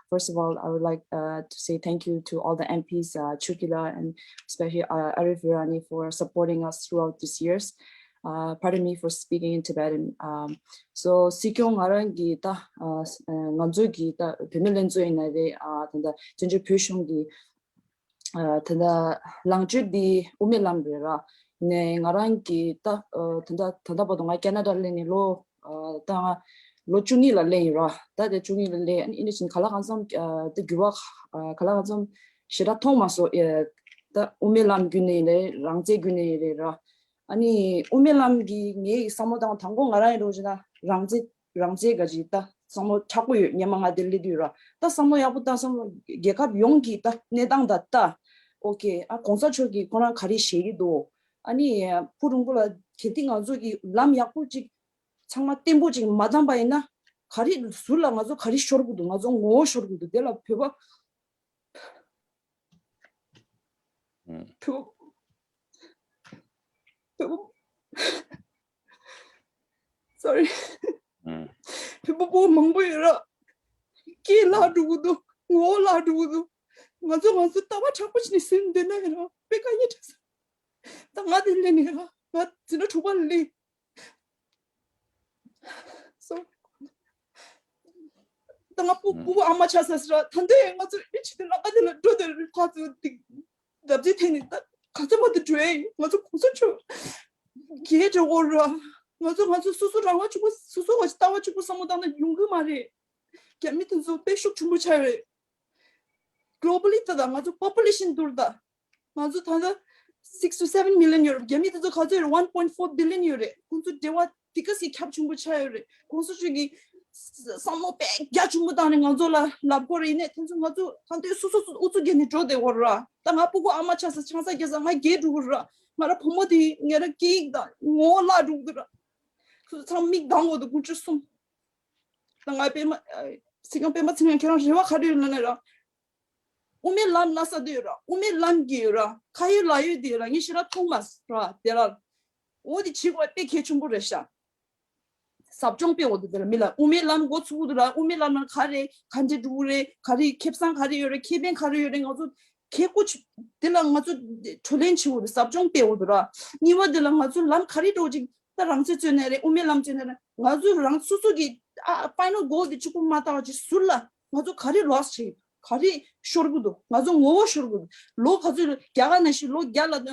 First of all, I would like to say thank you to all the MPs, Chukila and especially Arif Virani for supporting us throughout these years. Pardon me for speaking in Tibetan. So Sikyong Arangi ta nganjogi ta Pimilenzo inade tanda Junju Pushongi tanda Langju di Umilambrera ne Ngarangi ta tanda bodonga Canada leni lo ta Lochuni la leira, that the Chuni le and in Kalakazam, the Guak Kalakazam, Shira Thomaso, the Umelam Gunele, Rangze Gunera, Ani Umelam gi, some of down Tango Arai Rojana, Rangze Gajita, some Chaku Yamanga de Lidura, that's some Yabuta, some Gekab Yongi, that Nedang data. Okay, a consultogi, Kona Kari Shady do. Ani Purungula, Kitting Azuki, Lam Yakuchi. 정말 땜보지 마담 바이나 가리 술라 가서 가리 쇼르고도 가서 뭐 쇼르고도 될라 펴봐 sorry. People mangboira. Ki la dugudu, wo la dugudu. Mazu tawa chakuch ni sinde na hera. Peka yetas. Tanga dille ni hera. Mat zino chubali. So. Tanga pu amma chasasra. Tande mazu ichide la kadela dodel kazu dab지 테니까 가자마자 돼. 맞아 고소초. 기회 저거라. 맞아 수수랑 가지고 수수가 따와주고 사무다는 용금 말이. 개미든서 백숙 중부 차이. 글로벌리 따다 맞아 population 돌다. 맞아 다다 6 to 7 million euro. 개미든서 가져 1.4 billion euro. 군수 대화 디커시 캡 중부 차이. 공수 중이 some big judgment on Angola, Laborine, Tanzamato, and the Susu Utugen draw the water. Tamapu Amachas, Chansa Gaza, my gate rura, Marapomodi, near a gig, more la dura. Some meat down with the butcher soon. Sikyong Penpa Tsering cannot Harinera. Ume Lam Nasadira, Ume Langira, Kaya Layudira, Nishira Thomas, there are all the chief at Big Kitchen Buresha. sabjongpe odu들 밀라 우메람 고츠우드라 우메람은 가리 간제 두레 가리 캡상 가리요레 케벤 가리요레 아주 개고치 들랑 아주 촐렌치우드 sabjongpe 오드라 니와들랑 아주 람 가리로지 따랑지 전에레 우메람 전에레 아주 랑 수수기 파이널 골드 조금 마다지 술라 아주 가리 로스치 가리 쇼르구도 아주 오 쇼르구도 로 가주 야가나시 로 야라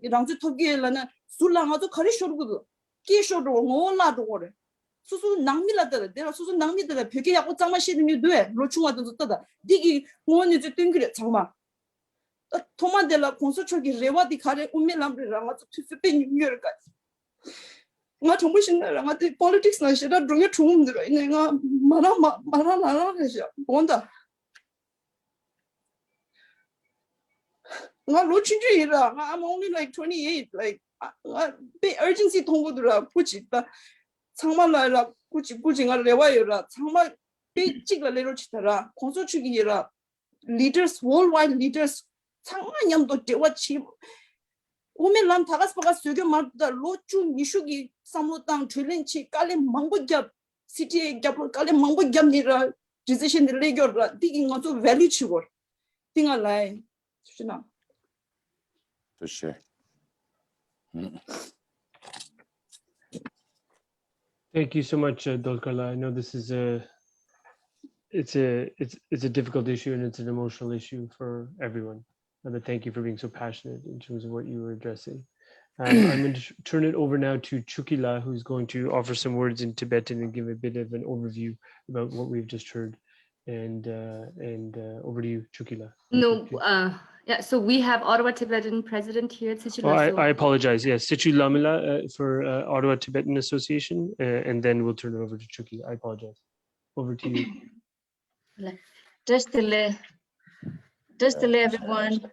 랑지 토기엘라나 술랑 아주 가리 쇼르구도 끼쇼로 오라도 오래 수수 낭밀라들 내가 수수 낭미들 벽에 약고 짱마 시는 게 돼. 로충화도 떴다. 디기 원이 저 땡그래 잠깐만. 토마델라 콘서트기 레와디 가레 우메람리랑 아주 투스페니 미얼까지. 나 정말 신나랑 아트 politics 나 싫어. 중에 좋은 들어. 내가 말아 해서 뭔다. 나 로충주의라. I'm only like 28 like 배 urgency 통보들아 보지다. 상말라라 꾸지가 레와요라 상말 삐찍라 레로치다라 콘소추기라 leaders worldwide leaders 상만염도 대화치 오멜람 다가스바가 sö겨 말다 로추 이슈기 사무당 챌린치 깔레 망고갑 시티에 갑을 깔레 망고갑니라 decision 레겨라 디긴 것도 value 치고 띵알라이 수진아 도시 Thank you so much, Dolkala. I know this is it's a difficult issue and it's an emotional issue for everyone. And thank you for being so passionate in terms of what you were addressing. I'm going to turn it over now to Chukila, who's going to offer some words in Tibetan and give a bit of an overview about what we've just heard. And over to you, Chukila. No, yeah, so we have Ottawa Tibetan president here. Oh, I apologize. Yes, Sichu Lamila for Ottawa Tibetan Association, and then we'll turn it over to Chukila. I apologize. Over to you. Just delay everyone.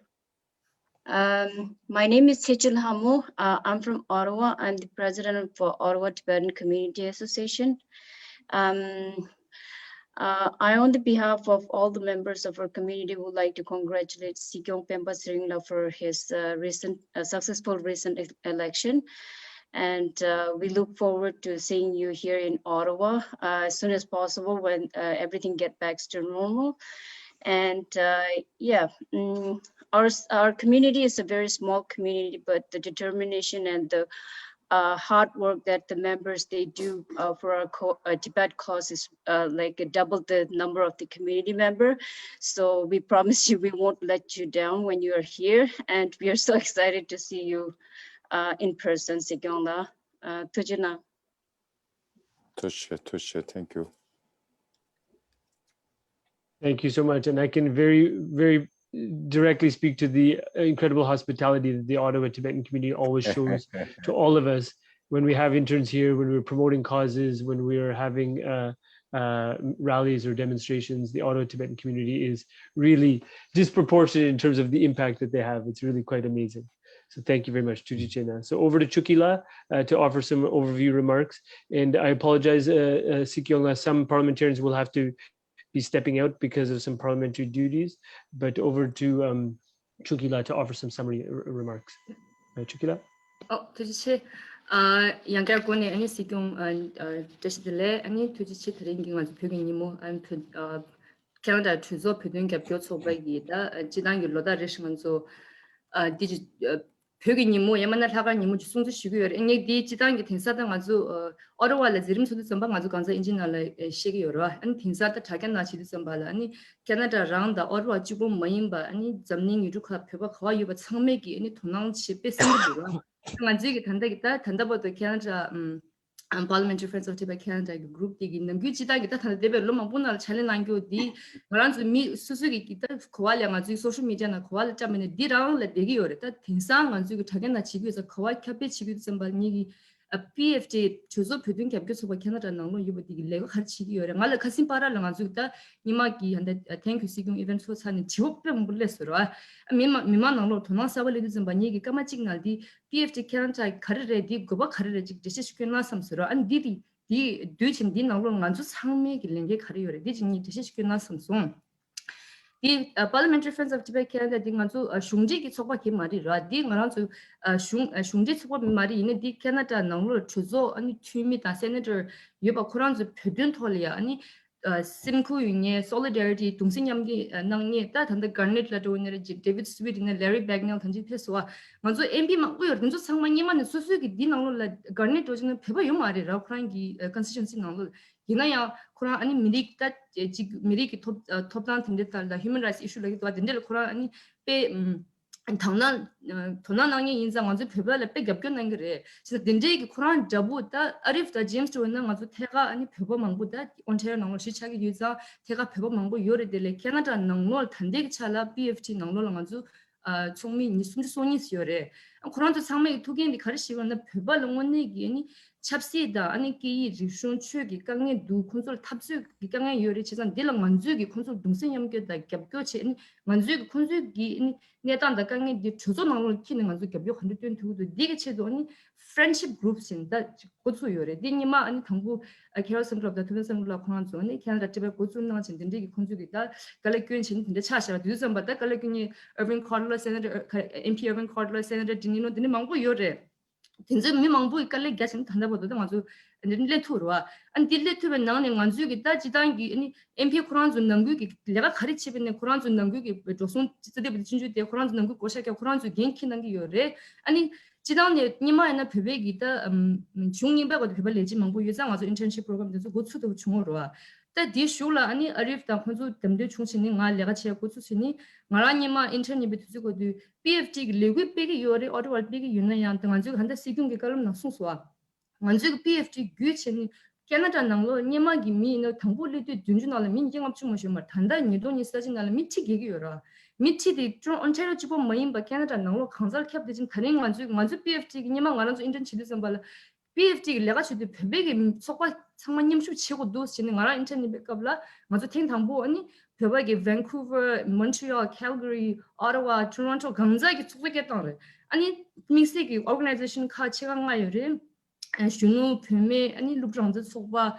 My name is Sichu Hamu. I'm from Ottawa. I'm the president for Ottawa Tibetan Community Association. I, on the behalf of all the members of our community, would like to congratulate Sikyong Penpa Tsering for his successful recent election. And we look forward to seeing you here in Ottawa as soon as possible when everything gets back to normal. And our community is a very small community, but the determination and the hard work that the members they do for our Tibet cause is like double the number of the community member. So we promise you we won't let you down when you are here, and we are so excited to see you in person, Sikyong La. Tujina. Tushe, thank you. Thank you so much, and I can very directly speak to the incredible hospitality that the Ottawa Tibetan community always shows to all of us when we have interns here, when we're promoting causes, when we are having rallies or demonstrations. The Ottawa Tibetan community is really disproportionate in terms of the impact that they have. It's really quite amazing. So thank you very much, Tujichena. So over to Chukila to offer some overview remarks. And I apologize, Sikyong, some parliamentarians will have to be stepping out because of some parliamentary duties, but over to Chukila to offer some summary remarks. Chukila? 도대체 양가권에 아니 지금 대시들래 아니 도대체 드린 게 아주 표현이 뭐 아니 캐나다 주소 표현 개표 소백이다 지난 일로다 레시면서 디지 표현이 뭐 예만날 하가니 뭐 중수 시고요 앵이 디 지단 게 텐사당 아주 어려워라 지름 소도 선방 아주 간사 인진날 시기요로 아니 텐사다 자견나 시도 선발 아니 캐나다 라운드 어려워 지고 뭐임바 아니 점닝 유루카 표가 거와유바 청맥이 아니 도낭치 뺏음으로 만지기 단다보다 캐나다 Parliamentary Friends of Tibet Canada group digi namgu chida kita thana debe lo mabuna challenge nangyo di maran mi susugi kita khwal yang azu social media na khwal chamene di rang la degi yore ta thinsang anzu gi thagena chigyo khwal khape chigyo sambal ni PFT chozo phedun kyabgyo soba Canada nanglo yubo digi lego khar chigyo yore ngal khasim para la anzu ta nimaki hande thank you Sikyong event so sani chopbe mbulesro mima nanglo thona sabale di sambal ni gi kama chignal di PFT Canada 가르레 디 고바 가르레 직 디시스케나 삼스로 안 디디 디 뒤친 디 나로 간주 상매 길랭게 가르요레 디진이 디시스케나 삼송 디 Parliamentary Friends of Tibet Canada 디 간주 슝지기 속바 기 말이 라디 간주 슝지 속바 말이 이네 디 캐나다 나로 추조 아니 취미다 세네터 유바 코란즈 표준 톨이야 아니 simku yunye solidarity tungsin yamgi nangni ta thanda garnet la doner David Sweet in Larry Bagnell thanji pheswa manzo MP ma uyor njo sangmani man susu gi dinanglo la garnet dojin pheba yum are ra khrangi constituency nanglo ginaya khura ani mirik ta mirik top down thinde ta human rights issue lagi to dindel khura ani pe 당난 도난왕의 인상 먼저 표발에 빼겹겨 난 그래. 진짜 딘제기 코란 잡부다 아리프다 제임스 조는 아주 태가 아니 표범망보다 온체어 나올 시차기 유자 태가 표범망보 요래들래 캐나다 나올 단대기 차라 BFT 나올 아주 총미 순수소니스요래. 코란도 상매 두개인데 가르치고는 표발 원내기 아니 찹시다 아니 기 리슌 추기 강에 두 콘솔 탑수 기강에 요리 지선 딜랑 만주기 콘솔 동생 염겨다 겹겨치 만주기 콘솔기 내단다 강에 디 조조 나올 키는 만주 겹겨 한두된 두도 디게 체도 아니 friendship groups 인다 고소 요래 디니마 아니 당부 캐러슨 클럽 다 투벤선 클럽 코란 존에 캐나다 집에 고소 나와 진든지 콘솔기다 갈레퀸 진든데 차샤 두선 받다 갈레퀸이 urban cordler senator MP urban cordler senator 디니노 디니 망고 요래 진짜 미망부 이깔래 가신 단다보다 아주 닐레 투로와 안 딜레 투면 나는 만주기 따지단기 아니 MP 코란 준 남국이 내가 가르치는 코란 준 남국이 조선 지대비 진주대 코란 준 남국 고샤게 코란 준 겐키는 게 요래 아니 지단에 니마에나 베베기다 중립하고 베벨레지 망부 유상 아주 인턴십 프로그램 돼서 고추도 중으로와 디 쇼라 아니 아리프다 콘조 덤데 충신이 말 내가 치야 고추시니 말아니마 인턴이 비투고 PFT 레고 빼기 요래 어려워 빼기 유나양 등한주 한다 시경게 깔음 나송소와 만주 PFT 규체니 캐나다 나로 니마기 미노 당보리도 준준할 민정업 주무시 말 단단히 돈이 쓰진날 미치기 요라 미치디 좀 언체로 집어 모임 바 캐나다 나로 강설 캡데 진 가능 만주 PFT 니마 말아서 인턴 치드선 발 PFT 내가 주도 베베게 속과 상만님 수 치고 도시는 거라 인터넷 백업라 먼저 탱 당보 아니 베베게 밴쿠버, 몬트리올, 캘거리, 오타와, 토론토 강자기 속겠다래 아니 미세기 오르가나이제이션 카 체강마요리 슈누 페메 아니 룩정즈 속바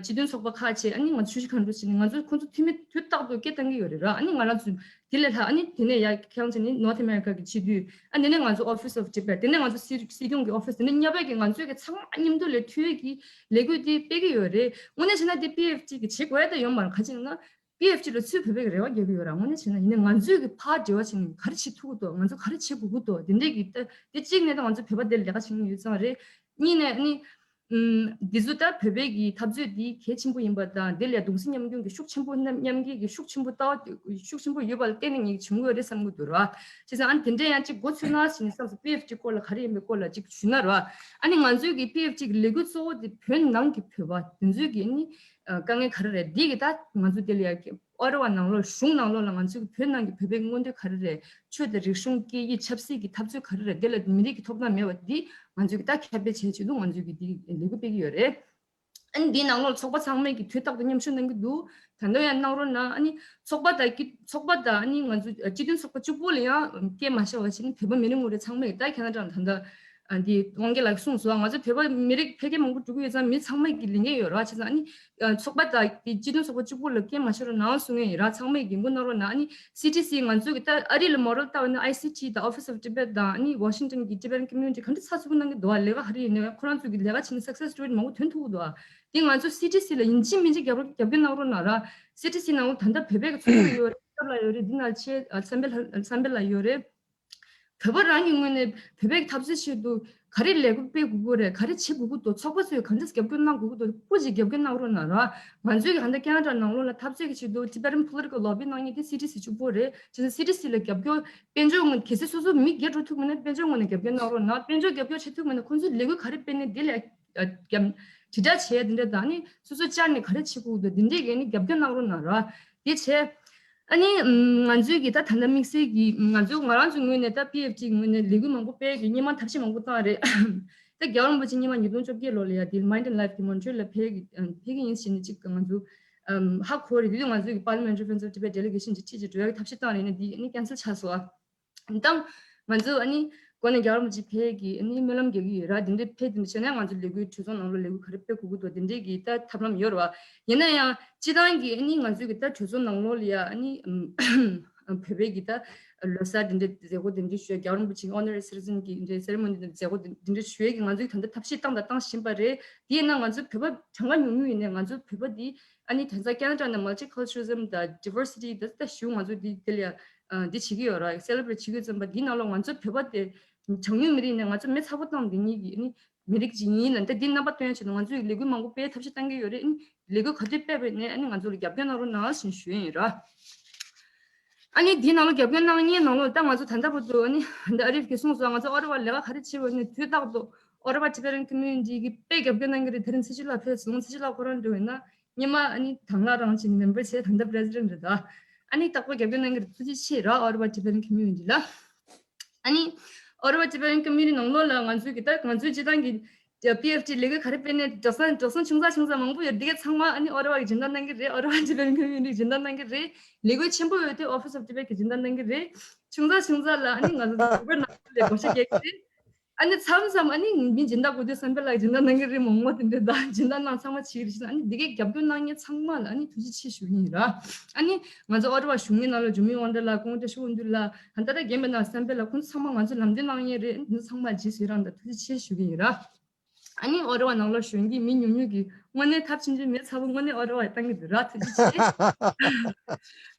지든 속바 카치 아니 먼저 주식한 도시는 먼저 콘트 팀에 됐다고 깼던 게 요리라 아니 말아 좀 딜레타 아니 되네 야 카운티니 노트 아메리카 지두 아니 내가 먼저 오피스 오브 티베트 내가 먼저 시경기 오피스 는 야백이 먼저게 상님들 투획이 레고디 빼기 요래 오늘 지나 PFT 지고에도 연말 가지나 PFT로 수배배 그래요 여기요라 오늘 지나 있는 먼저게 파지와신 가르치 투고도 먼저 가르치고 그것도 근데기 있다 찍내도 먼저 배받을 내가 지금 유성을 니네 아니 디지털 베베기 탑주디 개침부 임바다 델리아 동신 염경기 숙침부 염기기 숙침부 따 숙침부 유발 때는 이 중국어를 상무들어 그래서 안 된대야지 고추나 신사서 PFT 콜라 가리메 콜라 직 주나라 아니 만주기 PFT 레고소 변 남기 표봐 된주기 강에 가르래 니게 다 만주 델리아 어려운 나로 슝 나로라 만주 변난기 베베기 건데 가르래 최대리 슝기 이 찹시기 탑주 가르래 델라 미리기 톱나 메워디 만주기 딱 캡베 제주도 만주기 디 레고 빼기 요래 안디 나로 속바 상매기 됐다고 님쓰는 게도 단도야 나로나 아니 속바다 아니 만주 지든 속바 주불이야 게 마셔 가시는 대본 미는 우리 상매기 딱 캐나다 단다 디 원게락 송수왕 아주 배바 미릭 폐게 먹고 두고 해서 미 상매 길링에 여러 가지 아니 속바다 이 지도 속고 죽을 게 마셔로 나올 수에 이라 상매 김군으로 나니 CTC 만족이 다 아리를 모를 따오는 ICT the Office of Tibet 다 아니 워싱턴 Tibetan Community 근데 사수분한 게 노알레가 하리네 코란 속이 내가 친 सक्세스 스토리 먹고 된토도 이 만족 CTC를 인지 민지 겹겨 나오로 나라 CTC 나오 단다 배배가 주요 요리 디날치 삼벨라 요래 그거랑 이거는 배백 탑스시도 가릴 내고 빼고 그래 가르치 부부도 쳐보세요 간데스 겹견나 그것도 꾸지 겹견나 그러나라 만족이 한데 캐나다 나올라 탑스기 시도 Tibetan political lobby 나니 CTC 주보래 진짜 CTC를 겹겨 변종은 계속 소소 미게 루트문에 변종은 겹견나 그러나 변종 겹겨 채트문에 콘수 내고 가리 빼네 딜 지다 쳐야 된다 아니 소소 짠이 가르치고도 닌데 괜히 겹견나 그러나라 이제 아니 만족이 다 단단 믹스기 만족 말한 중에 다 PFT 중에 리그 망고 빼기 니만 탑시 망고 따래 딱 겨울 뭐지 니만 유동 좀 길러려야 딜 마인드 라이프 디몬트레 페기 인신 지금 만족 하코리 리그 만족이 Parliamentary Friends of Tibet Delegation 지지 줘야 탑시 따라는 디 캔슬 차서 일단 만족 아니 거는 겨울 뭐지 페기 아니 melam 게기라 딘데 페든 전에 만족 리그 주선 나올 리그 가르페 구구도 딘데기 다 탑람 열어 얘네야 지단기 아니 만족이 다 주선 나올이야 아니 배배기다 로사 딘데 제고 딘데 슈에 겨울 뭐지 오너리 시즌기 이제 세레모니 제고 딘데 슈에 만족이 단데 탑시 땅 신발에 디에나 만족 배바 정말 유명이네 만족 배바디 아니 단사 캐나다는 멀티컬처리즘 다 디버시티 다 슈 만족 디텔이야 디치기어라 셀러브레이트 지금 바 디나로 만족 배바데 정유미리는 아주 몇 사부터 되니 미릭 진이는데 딘나바토에 지는 아주 리그 망고 빼 탑시 단계 요래 리그 거짓 빼네 아니 아주 겹변으로 나와신 슈이라 아니 디나로 겹변 나니 너무 딱 아주 단답도 아니 근데 아리 계속서 아주 어려워 내가 가르치고 있는 뒤다도 어려워 Tibetan community 빼 겹변한 게 다른 스실 앞에서 너무 스실하고 그런데 왜나 니마 아니 당나랑 지금 멤버세 단답 프레지던트다 아니 딱 겹변한 게 굳이 싫어 어려워 Tibetan community라 아니 Ottawa Tibetan community nonglola nganzu kita nganzu jidangi PFT lega karepene dosan chungsa mangbu yodiga changma ani Ottawa jindan nangi re Ottawa Tibetan community jindan nangi re lego chembo yote Office of Tibet jindan nangi re chungsa la ani nganzu governor le goshe gekri ani samsam ani min jinda고 de sanbela jindan nangi re mongmo dinde da jindan nang changma chigir신 아니 네게 겹변 nangi changma 아니 두지치 슈니라 아니 먼저 Ottawa 슈미나로 주민 원들라 공대 슈운들라 한다다 게면나 산벨라 군 상망 완전 남대낭이를 상말 지시란다 두지치 슈기라 아니 Ottawa 나올라 슈인기 민윤유기 원에 탑진지 몇 사본 원에 Ottawa 땅이 들어 두지치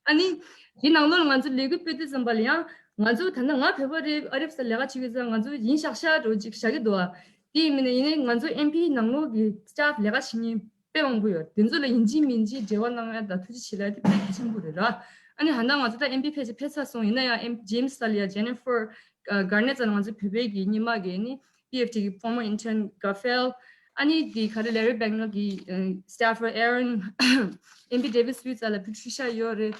아니 이 나올라 먼저 리그 페드 zambal이야 먼저 단나가 페버리 어렵살 내가 지금 먼저 인샥샤 로직 샤기도아 디미네 이네 먼저 MP 나로기 스타프 내가 신이 빼왕부여 된줄에 인지민지 재원나가다 투지치라 대신부르라 아니 한당 맞다 MP 페이지 패사송 이나야 제임스 살리아 제니퍼 가넷은 먼저 페베기 니마게니 PFT former intern 가펠 아니 디 카르레르 뱅너기 스타프 에런 MP 데이비스 스위츠 알라 피트리샤 요레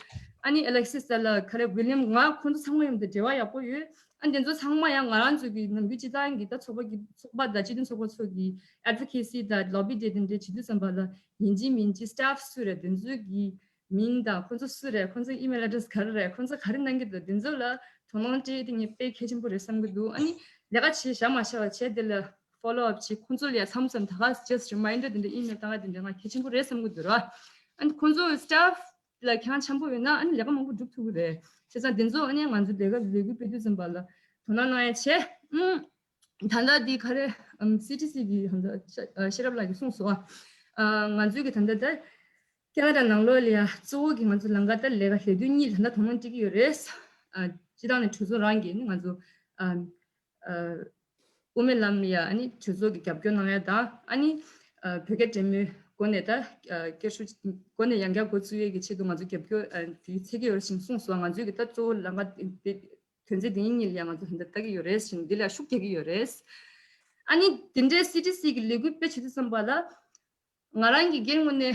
아니 알렉시스 알라 카레 윌리엄 마 콘도 상마임데 제와야 보유 안된조 상마야 ngaran 주기 있는 위치다인 기타 초바기 속바다 지든 속소기 advocacy that lobby 되는데 지도 선발라 인지 민지 staff 수레 된주기 민다 콘소 수레 콘소 이메일 어드레스 가르래 콘소 가른난 게도 된줄라 도망지 등이 빼 계신 분을 삼고도 아니 내가 지샤마샤 제들 follow up 지 콘솔이야 삼선 다가 just reminder 된데 이메일 당하던데 나 계신 분을 삼고들어 안 콘소 staff like 한 참고였나 아니 내가 뭔가 죽고 그래 세상 된조 아니 만주 내가 레기 빼도 좀 발라 도나나의 체 단다디 가래 CTCB 한다 시럽라기 송소아 만주기 단다다 캐나다 나로리아 조기 만주 랑가다 내가 해두니 단다 도망지기 요레스 지단의 주소랑기 있는 만주 오멜람이야 아니 주소기 겹겨나야다 아니 벽에 재미 권에다 계속 권에 양가 고수에게 지도 아주 겹겨 이 세계 열심 송수왕 아주 기타 또 랑가 현재 되는 일 양아도 한다기 요레스 딜라 슈케기 요레스 아니 딘데 CTC 길리고 빼치도 선발라 나랑기 게임문에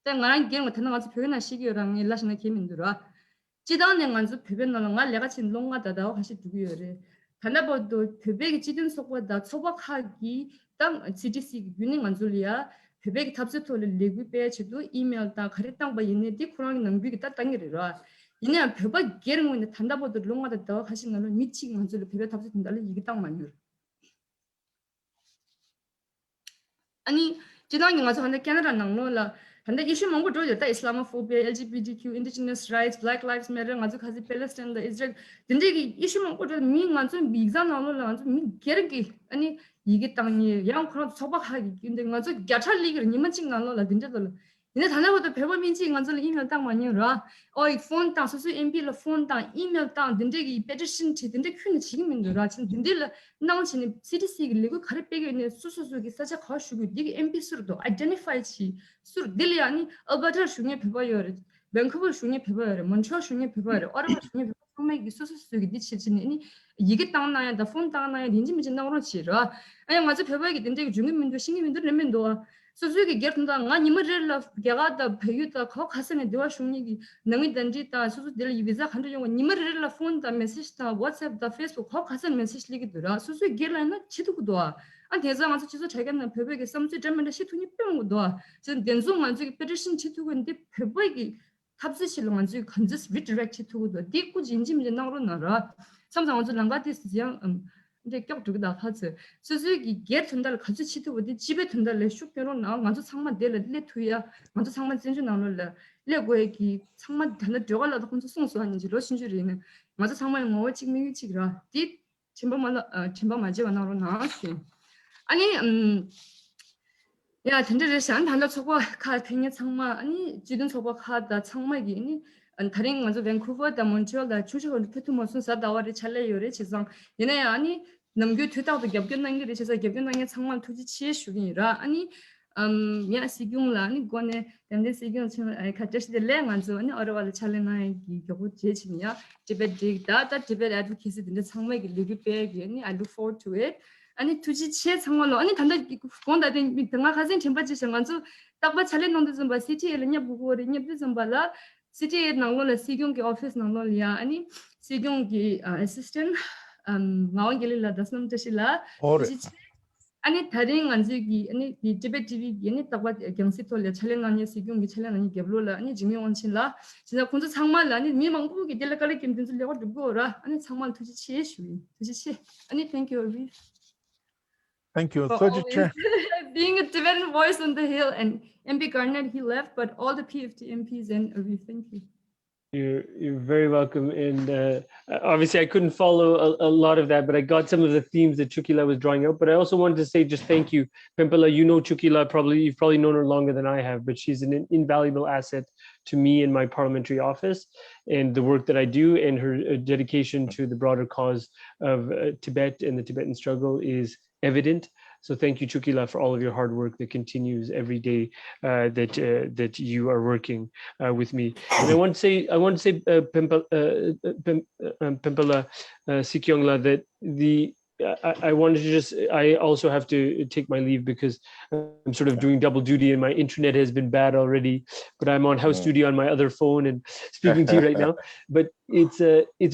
나랑 게임 같은 거 아주 표현할 시기랑 일라시나 게임인들아 지단에 만주 표현하는 걸 내가 진 롱가다다고 하시 두기요래 단나버도 표백이 지든 속보다 소박하기 땅 CTC 유닝 만줄이야 베베기 탑스토를 리그 빼지도 이메일 다 가랬당 바 있는데 쿠랑이 넘비기 딱 당기려라 이내 베바 게르고 있는 단다보도 롱하다 더 하시는 걸 미치기 만줄 베베 탑스토 달리 이게 딱 많이요 아니 지난해 가서 한데 캐나다 나노라 한데 이슈 뭔가 저다 Islamophobia, LGBTQ, indigenous rights, Black Lives Matter 가서 가지 Palestine, Israel 근데 이슈 뭔가 저미 가서 미자 나노라 가서 미 게르기 아니 이게 땅이 양 그런 소박하기 근데 가서 갸찰리기 니만 칭 나노라 근데들 근데 다나보다 배번 민지 가서 이메일 땅 많이라 어이 폰 땅 소수 MP라 폰 땅 이메일 땅 근데 이 petition 근데 큐는 지금인도라 지금 근데 나오시는 CDC 그리고 가르빼기 있는 수수수기 사자 거시고 이게 MP스로도 identify치 수로 딜이 아니 알버타 중에 배워요 밴쿠버 중에 배워요 몬트리올 중에 배워요 오타와 중에 배워요 수수수기 디치지니 이게 땅나야 다폰 땅나야 닌지 미진 나오로 지라 아니 맞아 배워야기 근데 중국민도 신기민도 레면도 수수기 게르다 가 니머rel라 게가다 배유다 거 가서는 대화 중립이 능이 던지다 수수들 비자 한도 용 니머rel라 폰다 메시지다 WhatsApp다 Facebook 거 가서는 메시지 리기더라 수수기 게라나 치도고도 안 대장한테 치서 자기는 배배게 썸지 점면에 시투니 빼는고도 지금 연속만 저기 페르신 치투고인데 배배기 탑스실로만 저기 컨저스 리디렉트 치투고도 디고 진심이 나로 나라 삼상 어저 랑가디스지양 근데 격두다 하지 수수기 게 튼달 같이 치투고디 집에 튼달래 슈페로 나 먼저 상만 될 레투야 먼저 상만 진주 나올래 레고에기 상만 단다 들어갈라도 혼자 송수하는지 러신주리는 먼저 상만 뭐 지금 일찍이라 디 침범 맞지가 나로 나왔지 아니 야 근데 산 단다 저거 가 되게 정말 아니 지금 저거 가다 정말이 아니 다른 먼저 밴쿠버다 몬트리올다 주식을 페트모스 사다와리 찰레요레 지상 얘네 아니 남겨 되다도 겹견난 게 되셔서 겹견난 게 정말 투지 치에 슈기라 아니 야 시경라 아니 거네 근데 시경 참 같이들 랭안서 아니 어려워를 찰레나이 겨우 제치냐 Tibet data Tibet advocacy 근데 정말 리뷰 빼기 아니 I look forward to it 아니 투지 치에 정말로 아니 단다 건다된 등아 가진 템퍼처 상관서 딱바 찰레 농도 좀 봐 시티에냐 부고리냐 좀 봐라 시티에 나올라 시경기 오피스 나올이야 아니 시경기 assistant 나온길라 다스놈 뜻이라 아니 다른 안지기 아니 이 Tibettv 얘네 딱바 경시톨려 찰레나니 시경기 찰레나니 개블로라 아니 지명원신라 진짜 군주 상말 아니 미망부기 될까리 김든슬려고 두고라 아니 상말 투지 치에 슈이 투지 치 아니 thank you Thank you. Third chair. Being a Tibetan voice on the Hill, and MP Garnett, he left, but all the PFT MPs and thank you. You're very welcome. And obviously I couldn't follow a lot of that, but I got some of the themes that Chukila was drawing out. But I also wanted to say just thank you, Penpa. You know Chukila, you've probably known her longer than I have, but she's an invaluable asset to me in my parliamentary office and the work that I do, and her dedication to the broader cause of Tibet and the Tibetan struggle is evident. So thank you, Chukila, for all of your hard work that continues every day that you are working with me. And I want to say, Penpa Sikyongla, that I wanted to just, I also have to take my leave because I'm sort of doing double duty and my internet has been bad already, but I'm on house duty on my other phone and speaking to you right now. But it's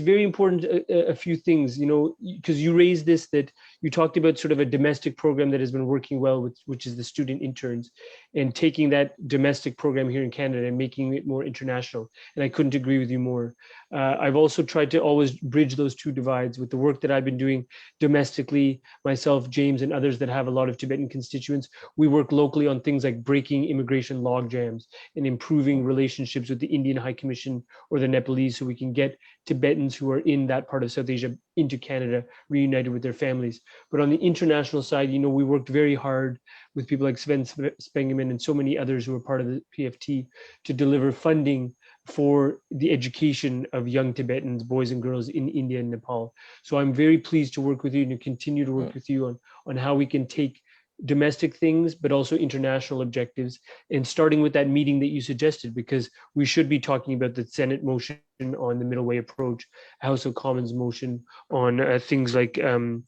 very important, a few things, you know, because you raised this, that you talked about sort of a domestic program that has been working well, which is the student interns, and taking that domestic program here in Canada and making it more international. And I couldn't agree with you more. I've also tried to always bridge those two divides with the work that I've been doing domestically, myself, James, and others that have a lot of Tibetan constituents. We work locally on things like breaking immigration log jams and improving relationships with the Indian High Commission or the Nepalese, so we can get Tibetans who are in that part of South Asia into Canada, reunited with their families. But on the international side, you know, we worked very hard with people like Sven Spengeman and so many others who are part of the PFT to deliver funding for the education of young Tibetans, boys and girls in India and Nepal. So I'm very pleased to work with you and to continue to work with you on how we can take domestic things, but also international objectives, and starting with that meeting that you suggested, because we should be talking about the Senate motion on the middle way approach, House of Commons motion on things like on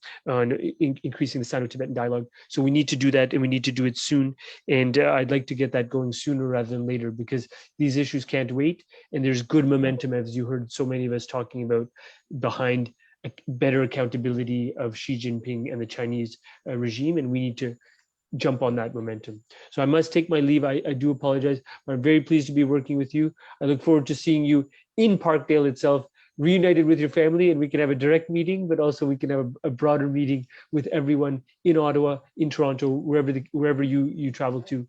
increasing the Sino-Tibetan dialogue. So we need to do that, and we need to do it soon. And I'd like to get that going sooner rather than later, because these issues can't wait. And there's good momentum, as you heard so many of us talking about, behind better accountability of Xi Jinping and the Chinese regime, and we need to jump on that momentum. So I must take my leave. I do apologize, but I'm very pleased to be working with you. I look forward to seeing you in Parkdale itself reunited with your family and we can have a direct meeting, but also we can have a broader meeting with everyone in Ottawa, in Toronto, wherever you travel to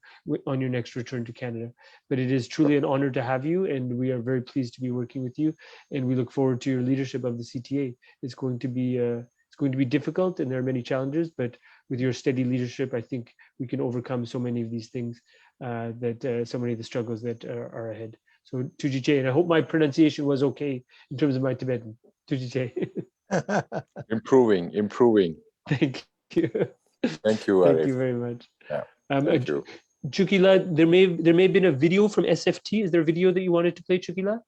on your next return to Canada. But it is truly an honor to have you, and we are very pleased to be working with you, and we look forward to your leadership of the CTA. It's going to be difficult, and there are many challenges, but with your steady leadership, I think we can overcome so many of these things, so many of the struggles that are ahead. So Tujiche, and I hope my pronunciation was okay in terms of my Tibetan. Tujiche. Improving. Thank you. Thank you, Thank Arif. you very much. Yeah, thank you. Chukila, there may have been a video from SFT. Is there a video that you wanted to play, Chukila?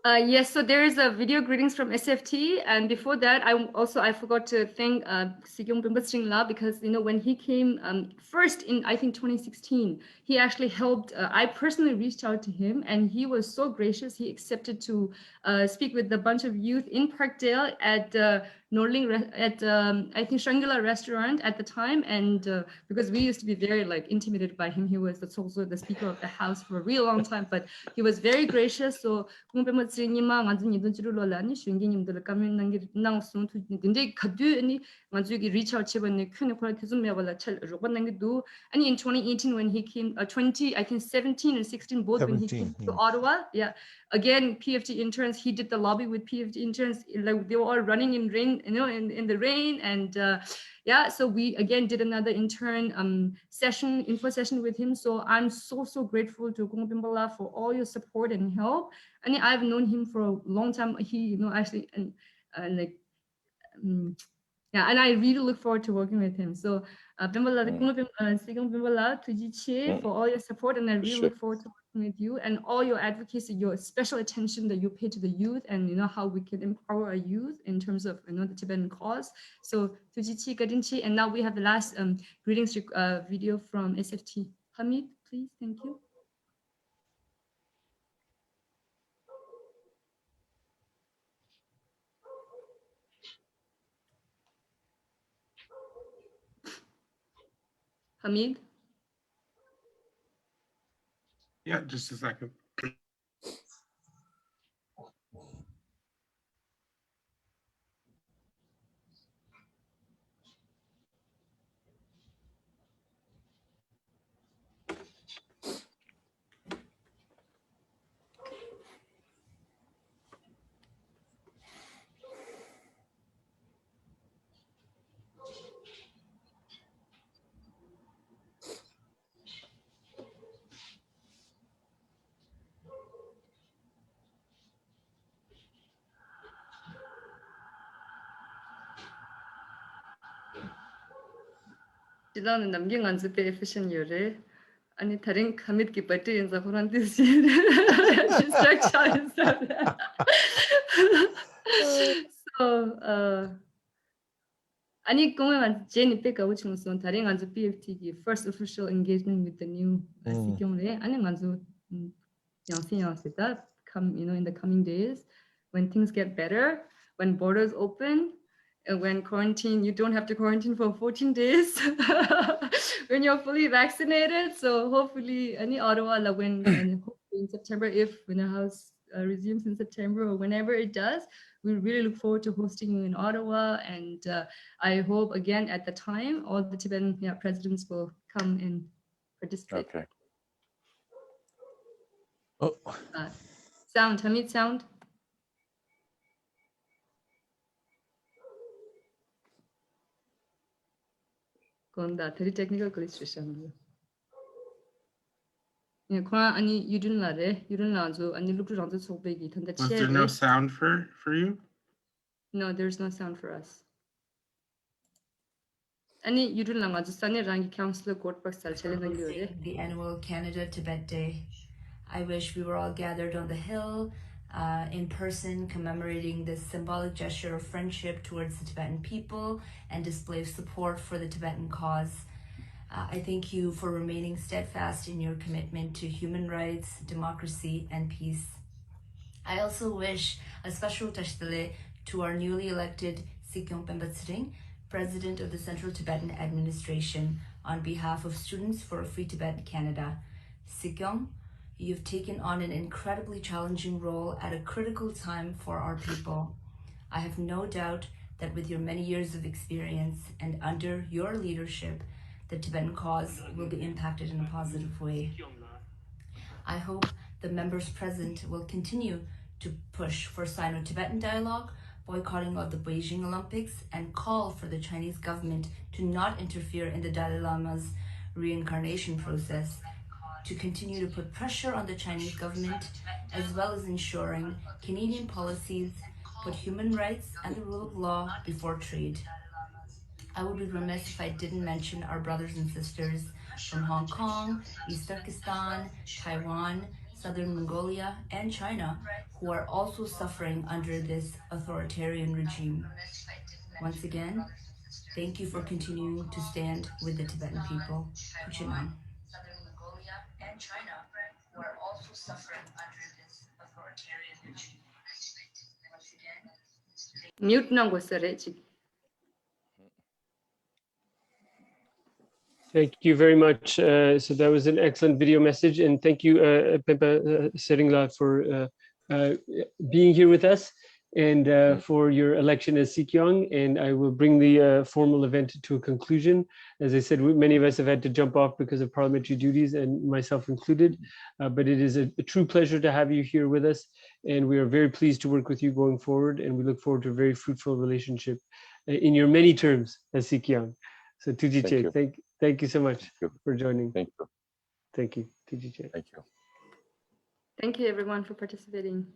Yes, so there is a video greetings from SFT, and before that, I forgot to thank Sikyong Penpa Tsering because when he came first in I think 2016, he actually helped. I personally reached out to him, and he was so gracious. He accepted to speak with a bunch of youth in Parkdale at Norling at I think Shangri-La restaurant at the time, and because we used to be very intimidated by him. He was also the speaker of the house for a real long time, but he was very gracious. So Tsering-님아 완전 이동 지루로라니 슌기님들 까면 나우스 근데 가두니 완전히 reach out 치번네 큐네 코라 계속매발라 찰 로반난게도 아니 in 2018 when he came 20 I think 17 and 16 both 17, when he came to Ottawa, yeah, again PFT interns, he did the lobby with PFT interns, like they were all running in rain, in the rain, and yeah, so we again did another intern info session with him. So I'm so grateful to Kung Pimbala for all your support and help. And I've known him for a long time. He, actually, and yeah, and I really look forward to working with him. So Pimbala, Sikyong Penpa Tsering, for all your support, and I really look forward to working with you and all your advocacy, your special attention that you pay to the youth, and how we can empower our youth in terms of the Tibetan cause. So Tujichi Gadinchi, and now we have the last greetings video from SFT. Hamid, please, thank you. Hamid? Yeah, just a second. Silang namging anzu pe efficient yore. Ani taring Hamid ki bati in zahuran structure. So ani kung Jenny pe kawu chungson taring anzu PFT ki first official engagement with the new Sikyong re. Ani anzu yang that come in the coming days when things get better, when borders open. And when quarantine, you don't have to quarantine for 14 days when you're fully vaccinated. So hopefully, any Ottawa, when hopefully in September, when the house resumes in September or whenever it does, we really look forward to hosting you in Ottawa. And I hope again at the time, all the Tibetan presidents will come and participate. Okay. Oh. Sound, Hamid, sound. 건다 very technical glitch 주셨는데. 예, 그러나 아니 유준라래 유준라죠. 아니 루크랑도 속배기 근데 Was there no sound for you? No, there's no sound for us. 아니 유준랑 아주 산이랑 councilor court 박살 챌린지 요래. The annual Canada Tibet Day. I wish we were all gathered on the hill in person, commemorating this symbolic gesture of friendship towards the Tibetan people and display of support for the Tibetan cause. I thank you for remaining steadfast in your commitment to human rights, democracy, and peace. I also wish a special tashdale to our newly elected Sikyong Penpa Tsering, President of the Central Tibetan Administration, on behalf of Students for a Free Tibet Canada. Sikyong, You've taken on an incredibly challenging role at a critical time for our people. I have no doubt that with your many years of experience and under your leadership, the Tibetan cause will be impacted in a positive way. I hope the members present will continue to push for Sino-Tibetan dialogue, boycotting of the Beijing Olympics, and call for the Chinese government to not interfere in the Dalai Lama's reincarnation process, to continue to put pressure on the Chinese government, as well as ensuring Canadian policies put human rights and the rule of law before trade. I would be remiss if I didn't mention our brothers and sisters from Hong Kong, East Turkestan, Taiwan, Southern Mongolia, and China, who are also suffering under this authoritarian regime. Once again, thank you for continuing to stand with the Tibetan people. Puchinam. Southern Mongolia and China, who are also suffering under this authoritarian regime. Once again, Mute nango sare 지금. Thank you very much. So that was an excellent video message, and thank you, Penpa Tsering for being here with us and for your election as Sikyong. And I will bring the formal event to a conclusion. As I said, many of us have had to jump off because of parliamentary duties, and myself included. But it is a true pleasure to have you here with us, and we are very pleased to work with you going forward. And we look forward to a very fruitful relationship in your many terms as Sikyong. So Tujiche, thank you so much for joining. Thank you. Thank you, Tujiche. Thank you. Thank you everyone for participating.